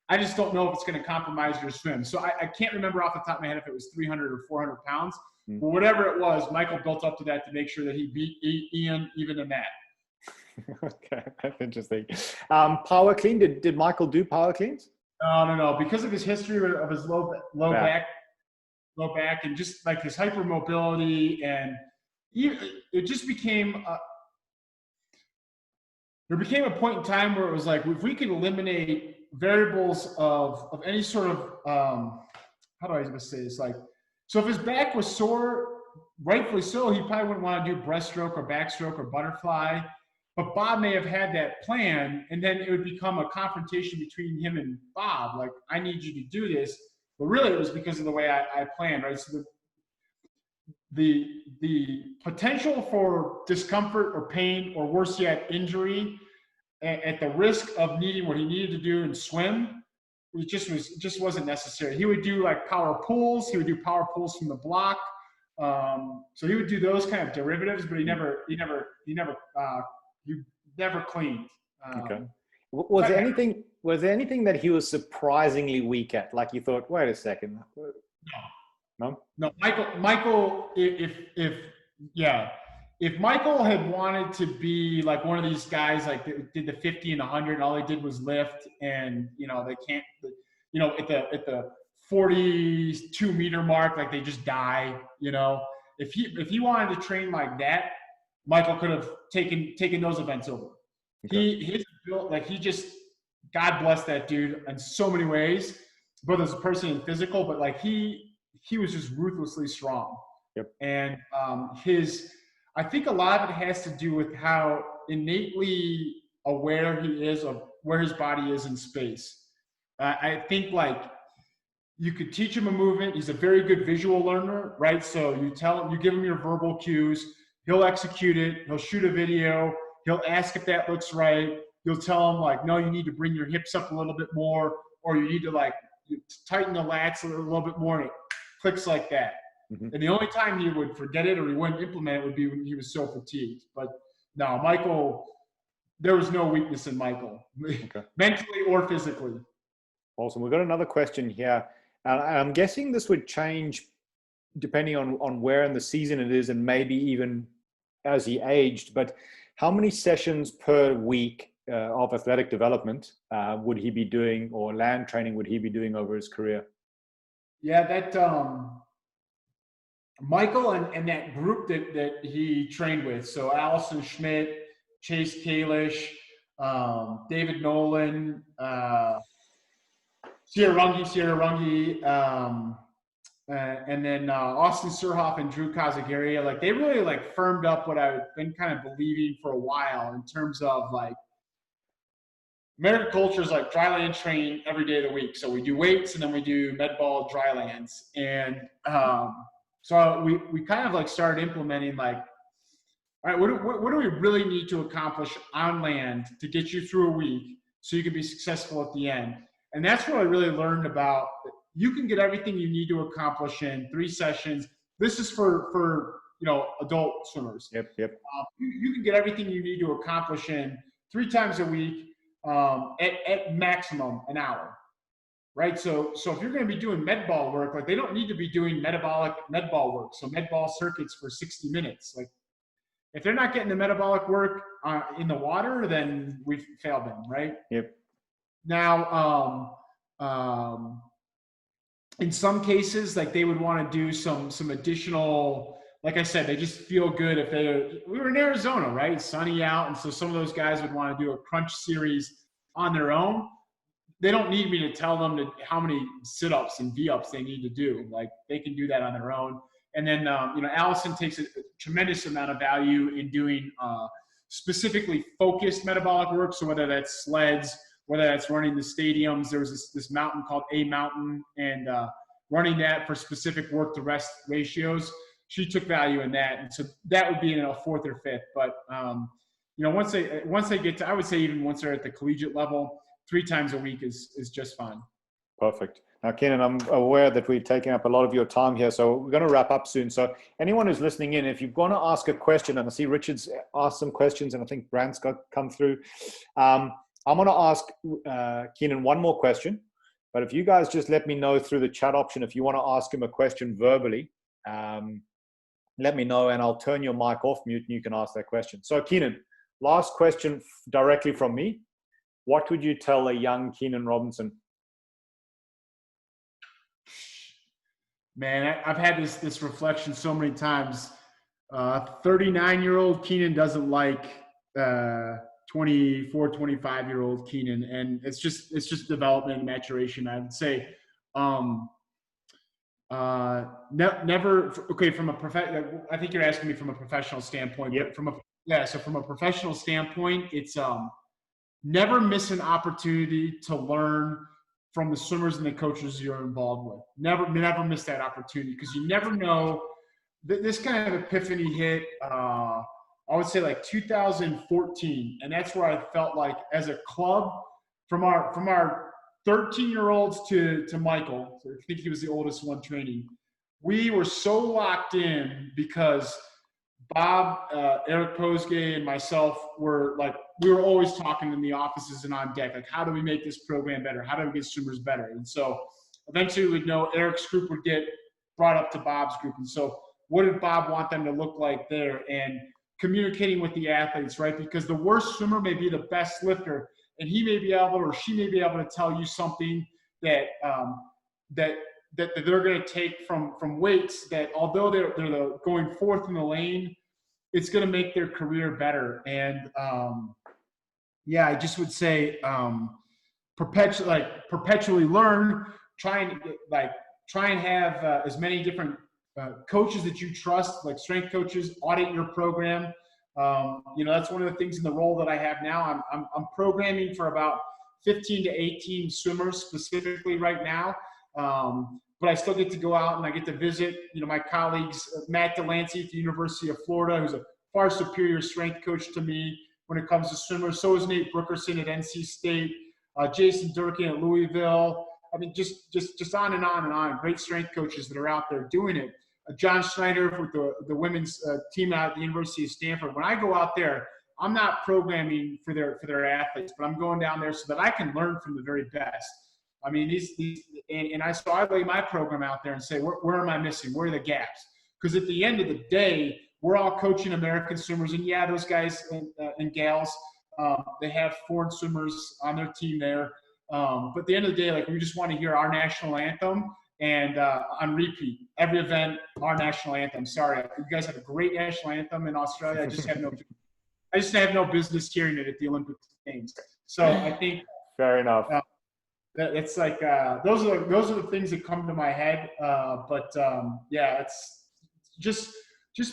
I just don't know if it's going to compromise your swim. So I can't remember off the top of my head if it was 300 or 400 pounds. But whatever it was, Michael built up to that to make sure that he beat Ian even in that. Okay, that's interesting. Power clean, did Michael do power cleans? No. Because of his history of his low back, and just like his hypermobility, and it just became there became a point in time where it was like, if we could eliminate variables of any sort of how do I even say this? Like, so if his back was sore, rightfully so, he probably wouldn't want to do breaststroke or backstroke or butterfly. But Bob may have had that plan, and then it would become a confrontation between him and Bob. Like, I need you to do this. But really, it was because of the way I planned, right? So the potential for discomfort or pain, or worse yet, injury, at the risk of needing what he needed to do and swim, it just wasn't necessary. He would do like power pulls. He would do power pulls from the block. So he would do those kind of derivatives, but he never cleaned. Okay. Was there anything that he was surprisingly weak at? Like you thought, wait a second. No. Michael, if Michael had wanted to be like one of these guys, like that did the 50 and 100, and all they did was lift, and they can't, at the 42 meter mark, like they just die. If he wanted to train like that, Michael could have taken those events over. Okay. God bless that dude in so many ways, both as a person and physical, but like he was just ruthlessly strong. Yep. And I think a lot of it has to do with how innately aware he is of where his body is in space. I think like you could teach him a movement. He's a very good visual learner, right? So you give him your verbal cues. He'll execute it. He'll shoot a video. He'll ask if that looks right. You'll tell him like, no, you need to bring your hips up a little bit more, or you need to like tighten the lats a little bit more. And it clicks like that. Mm-hmm. And the only time he would forget it or he wouldn't implement it would be when he was so fatigued. But no, Michael, there was no weakness in Michael, okay. Mentally or physically. Awesome. We've got another question here. I'm guessing this would change depending on where in the season it is, and maybe even as he aged. But how many sessions per week of athletic development would he be doing, or land training would he be doing over his career? Yeah, that Michael and that group that he trained with, so Allison Schmidt, Chase Kalish, David Nolan, Sierra Rungi, and then Austin Surhoff and Drew Kazagaria, like they really like firmed up what I've been kind of believing for a while in terms of like American culture is like dry land train every day of the week. So we do weights and then we do med ball dry lands. And so we kind of like started implementing like, all right, what do we really need to accomplish on land to get you through a week so you can be successful at the end? And that's what I really learned about. You can get everything you need to accomplish in 3 sessions. This is for adult swimmers. Yep. You can get everything you need to accomplish in 3 times a week at maximum an hour, right? So if you're going to be doing med ball work, like they don't need to be doing metabolic med ball work. So med ball circuits for 60 minutes. Like if they're not getting the metabolic work in the water, then we've failed them, right? Yep. Now, in some cases, like they would want to do some additional, like I said, they just feel good if we were in Arizona, right? It's sunny out. And so some of those guys would want to do a crunch series on their own. They don't need me to tell them how many sit-ups and V-ups they need to do. Like they can do that on their own. And then, Allison takes a tremendous amount of value in doing specifically focused metabolic work. So whether that's sleds, whether that's running the stadiums, there was this mountain called A Mountain, and running that for specific work to rest ratios. She took value in that. And so that would be in a 4th or 5th. But, once they get to, I would say even once they're at the collegiate level, 3 times a week is just fine. Perfect. Now, Keenan, I'm aware that we've taken up a lot of your time here, so we're going to wrap up soon. So anyone who's listening in, if you're going to ask a question, and I see Richard's asked some questions, and I think Brant's come through. I'm going to ask Keenan one more question, but if you guys just let me know through the chat option, if you want to ask him a question verbally, let me know, and I'll turn your mic off mute, and you can ask that question. So Keenan, last question directly from me. What would you tell a young Keenan Robinson? Man, I've had this reflection so many times. 39-year-old Keenan doesn't like 24, 25-year-old Keenan, and it's just development and maturation. I would say, never. Okay, from a I think you're asking me from a professional standpoint. Yep. But so from a professional standpoint, it's never miss an opportunity to learn from the swimmers and the coaches you're involved with. Never miss that opportunity, because you never know. This kind of epiphany hit, I would say like 2014. And that's where I felt like as a club, from our 13-year-olds to Michael, so I think he was the oldest one training, we were so locked in because Bob, Eric Posgay, and myself were like, we were always talking in the offices and on deck, like, how do we make this program better? How do we get swimmers better? And so eventually we'd know Eric's group would get brought up to Bob's group. And so what did Bob want them to look like there? And communicating with the athletes, right? Because the worst swimmer may be the best lifter, and he may be able, or she may be able to tell you something that that they're going to take from weights that, although they're going 4th in the lane, it's going to make their career better. And I just would say perpetually learn. Try and have as many different coaches that you trust, like strength coaches. Audit your program. That's one of the things in the role that I have now. I'm programming for about 15 to 18 swimmers specifically right now. But I still get to go out and I get to visit, my colleagues, Matt Delancey at the University of Florida, who's a far superior strength coach to me when it comes to swimmers. So is Nate Brookerson at NC State, Jason Durkin at Louisville. I mean, just on and on and on. Great strength coaches that are out there doing it. John Schneider with the women's team out at the University of Stanford. When I go out there, I'm not programming for their athletes, but I'm going down there so that I can learn from the very best. I mean, so I lay my program out there and say, where am I missing? Where are the gaps? Because at the end of the day, we're all coaching American swimmers, and those guys and gals, they have foreign swimmers on their team there. But at the end of the day, like, we just want to hear our national anthem and on repeat every event, our national anthem. Sorry, you guys have a great national anthem in Australia. I just have no business hearing it at the Olympic Games. So I think fair enough. It's like those are the things that come to my head. It's just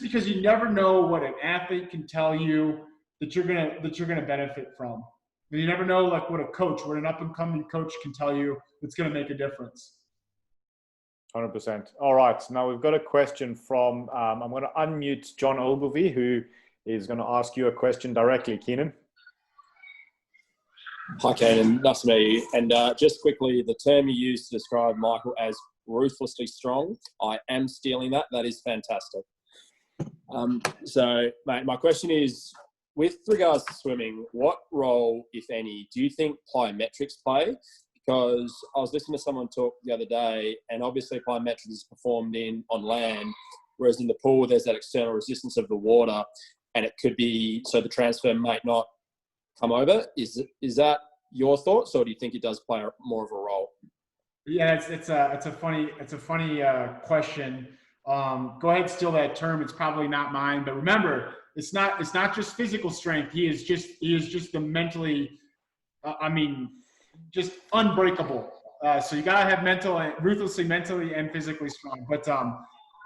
because you never know what an athlete can tell you that you're gonna benefit from. And you never know, like, what an up-and-coming coach can tell you that's going to make a difference. 100%. All right. Now we've got a question from, I'm going to unmute John Ogilvie, who is going to ask you a question directly. Keenan. Hi, Keenan. Nice to meet you. And just quickly, the term you used to describe Michael as ruthlessly strong, I am stealing that. That is fantastic. So, mate, my question is, with regards to swimming, what role, if any, do you think plyometrics play? Because I was listening to someone talk the other day, and obviously plyometrics is performed on land, whereas in the pool, there's that external resistance of the water, and it could be, so the transfer might not come over. Is that your thoughts, or do you think it does play more of a role? Yeah, it's a funny question. Go ahead, steal that term. It's probably not mine, but remember, it's not just physical strength. He is just the mentally, just unbreakable. So you gotta have ruthlessly mentally and physically strong. But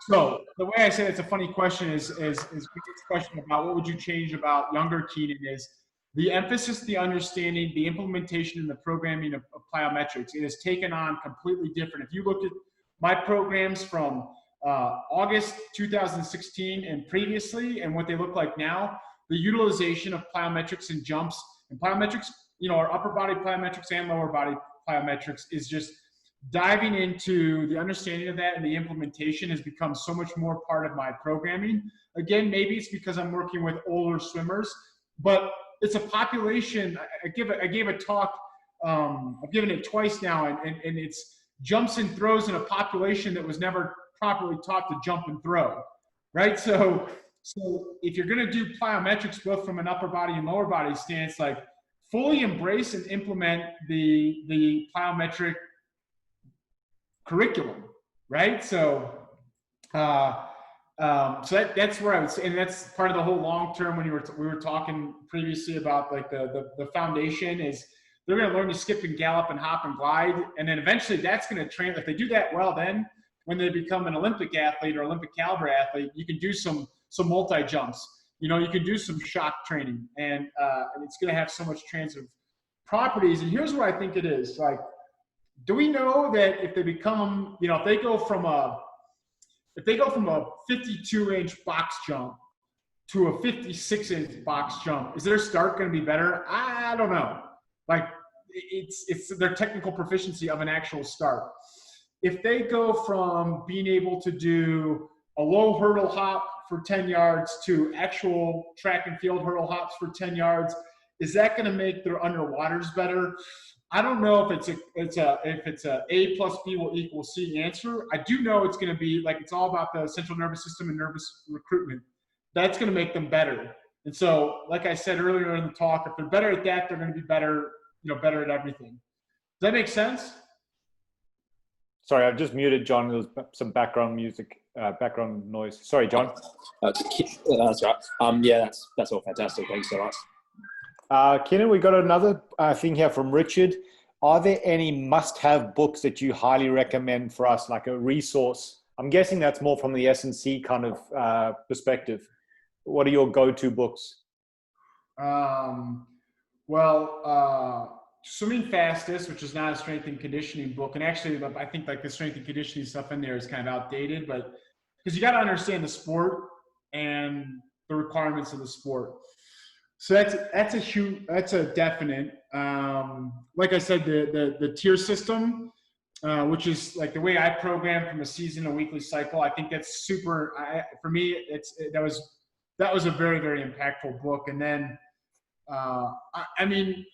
so the way I say it's a funny question is this question about what would you change about younger Keenan is the emphasis, the understanding, the implementation, and the programming of plyometrics. It has taken on completely different. If you look at my programs from August 2016 and previously, and what they look like now, the utilization of plyometrics and jumps, and plyometrics, our upper body plyometrics and lower body plyometrics is just diving into the understanding of that, and the implementation has become so much more part of my programming. Again, maybe it's because I'm working with older swimmers, but it's a population. I gave a talk. I've given it twice now, and it's jumps and throws in a population that was never properly taught to jump and throw, right? So if you're going to do plyometrics both from an upper body and lower body stance, like fully embrace and implement the plyometric curriculum, right? So that's where I would say, and that's part of the whole long term when we were talking previously about like the foundation is they're going to learn to skip and gallop and hop and glide, and then eventually that's going to train. If they do that well, then when they become an Olympic athlete or Olympic caliber athlete, you can do some multi jumps. You can do some shock training, and it's going to have so much transitive properties. And here's what I think it is: like, do we know that if they become, if they go from a 52-inch box jump to a 56-inch box jump, is their start going to be better? I don't know. Like, it's their technical proficiency of an actual start. If they go from being able to do a low hurdle hop for 10 yards to actual track and field hurdle hops for 10 yards, is that going to make their underwaters better? I don't know if it's a A plus B will equal C answer. I do know it's going to be like, it's all about the central nervous system and nervous recruitment. That's going to make them better. And so, like I said earlier in the talk, if they're better at that, they're going to be better, better at everything. Does that make sense? Sorry, I've just muted John. There was some background music, background noise. Sorry, John. That's right. Yeah, that's all fantastic. Thanks so much. Keenan, we got another thing here from Richard. Are there any must-have books that you highly recommend for us, like a resource? I'm guessing that's more from the S&C kind of perspective. What are your go-to books? Swimming Fastest, which is not a strength and conditioning book. And actually, I think like the strength and conditioning stuff in there is kind of outdated, but because you got to understand the sport and the requirements of the sport. So that's a definite. Like I said, the tier system, which is like the way I program from a season, a weekly cycle. I think that's super. For me, that was a very, very impactful book. And then,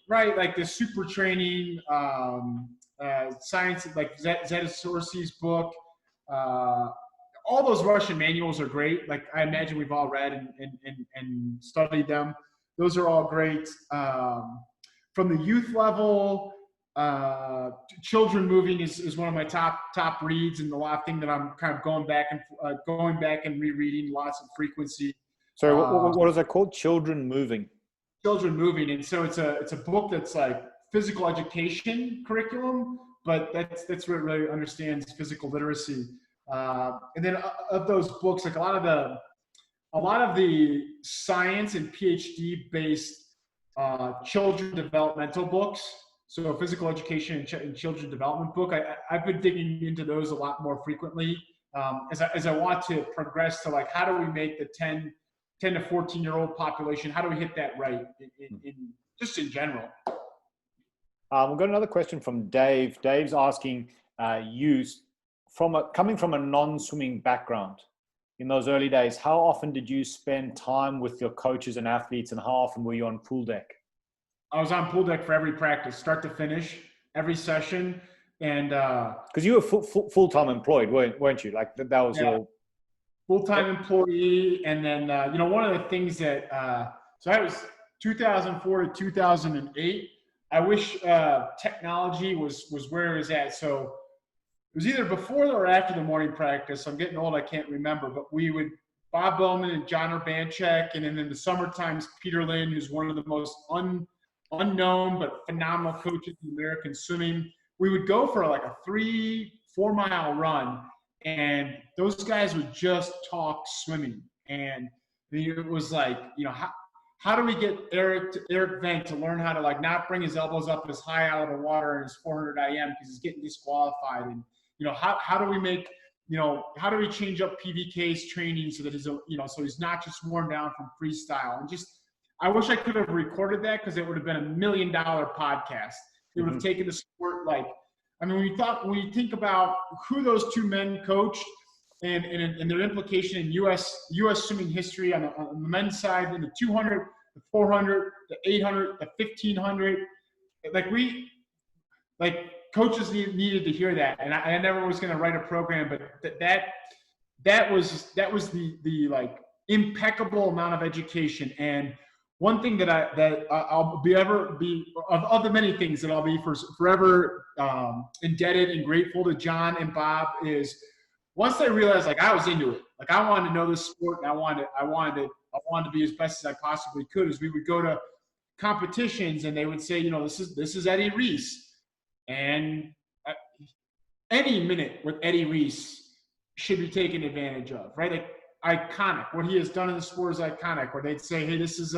right, like the super training, science, like Zeta Sorsi's book. All those Russian manuals are great. Like I imagine we've all read and studied them. Those are all great. From the youth level, Children Moving is one of my top reads, and a lot of things that I'm kind of going back and rereading lots of frequency. Sorry, what is that called? Children Moving. Children Moving, and so it's a book that's like physical education curriculum, but that's where it really understands physical literacy. And then of those books, like a lot of the science and PhD based children developmental books. So physical education and children development book. I've been digging into those a lot more frequently as I want to progress to like, how do we make the 10 to 14-year-old population, how do we hit that right just in general? We've got another question from Dave. Dave's asking you, coming from a non-swimming background, in those early days, how often did you spend time with your coaches and athletes, and how often were you on pool deck? I was on pool deck for every practice, start to finish, every session. And because you were full-time employed, weren't you? Like that was your full-time employee. And then, one of the things that, so I was 2004 to 2008. I wish technology was where it was at. So it was either before or after the morning practice. I'm getting old, I can't remember, but we would, Bob Bowman and John Urbanchek, and then in the summer times, Peter Lynn, who's one of the most unknown but phenomenal coaches in American swimming. We would go for like a 3-4 mile run, and those guys would just talk swimming. And it was like, how do we get Eric Vent to learn how to like not bring his elbows up as high out of the water in his 400 IM because he's getting disqualified? And how do we make, how do we change up PVK's training so that he's, so he's not just worn down from freestyle? And just, I wish I could have recorded that because it would have been $1 million podcast. It would have taken the sport when you think about who those two men coached and their implication in U.S. swimming history on the men's side, in the 200, the 400, the 800, the 1500, coaches needed to hear that. And I never was going to write a program, but that was the like impeccable amount of education. And one thing that I'll be of the many things that I'll be forever indebted and grateful to John and Bob is once I realized I was into it, I wanted to know this sport, and I wanted to be as best as I possibly could. As we would go to competitions and they would say, this is Eddie Reese, and any minute with Eddie Reese should be taken advantage of, right? Iconic. What he has done in the sport is iconic. Or they'd say, hey, this is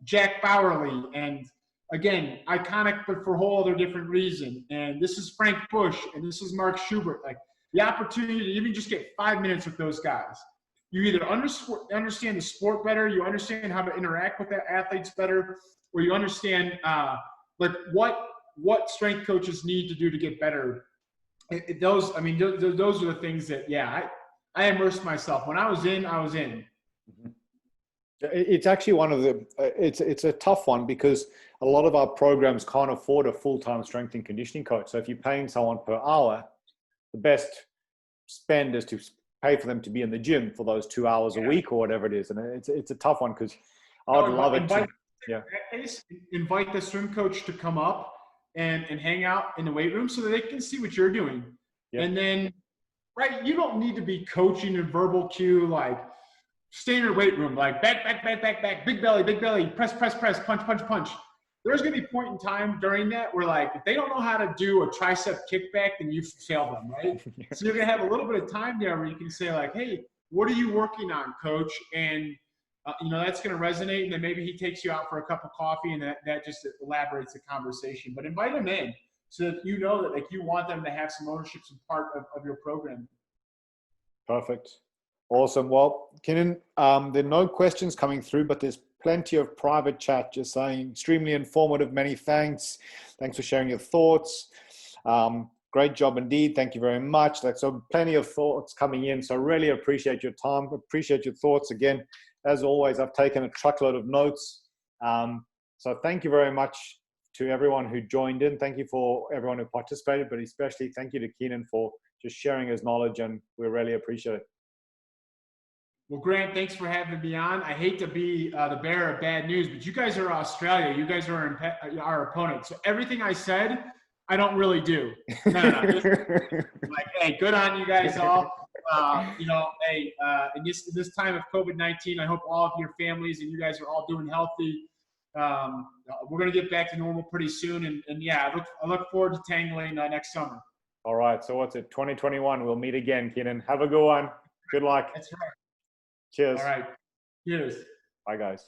Jack Bowerly, and again, iconic, but for a whole other different reason. And this is Frank Bush, and this is Mark Schubert. The opportunity to even just get 5 minutes with those guys. You either understand the sport better, you understand how to interact with the athletes better, or you understand what strength coaches need to do to get better. Those are the things that, I immersed myself. When I was in, I was in. It's actually one of the, it's a tough one because a lot of our programs can't afford a full-time strength and conditioning coach. So if you're paying someone per hour, the best spend is to pay for them to be in the gym for those 2 hours a week or whatever it is. And it's a tough one because I would love it to. Invite the swim coach to come up and hang out in the weight room so that they can see what you're doing. Yeah. And then, you don't need to be coaching in verbal cue, stay in your weight room, back, big belly, press, punch. There's going to be a point in time during that where, if they don't know how to do a tricep kickback, then you've failed them, right? So you're going to have a little bit of time there where you can say, hey, what are you working on, coach? And, that's going to resonate. And then maybe he takes you out for a cup of coffee, and that just elaborates the conversation. But invite them in so that you know that, you want them to have some ownership and part of your program. Perfect. Awesome. Well, Keenan, there are no questions coming through, but there's plenty of private chat just saying extremely informative. Many thanks. Thanks for sharing your thoughts. Great job indeed. Thank you very much. So plenty of thoughts coming in. So I really appreciate your time. Appreciate your thoughts. Again, as always, I've taken a truckload of notes. So thank you very much to everyone who joined in. Thank you for everyone who participated, but especially thank you to Keenan for just sharing his knowledge, and we really appreciate it. Well, Grant, thanks for having me on. I hate to be the bearer of bad news, but you guys are Australia. You guys are our opponent. So everything I said, I don't really do. No. Hey, good on you guys all. In this time of COVID-19, I hope all of your families and you guys are all doing healthy. We're going to get back to normal pretty soon. And I look forward to tangling next summer. All right. So what's it? 2021. We'll meet again, Keenan. Have a good one. Good luck. That's right. Cheers. All right. Cheers. Bye, guys.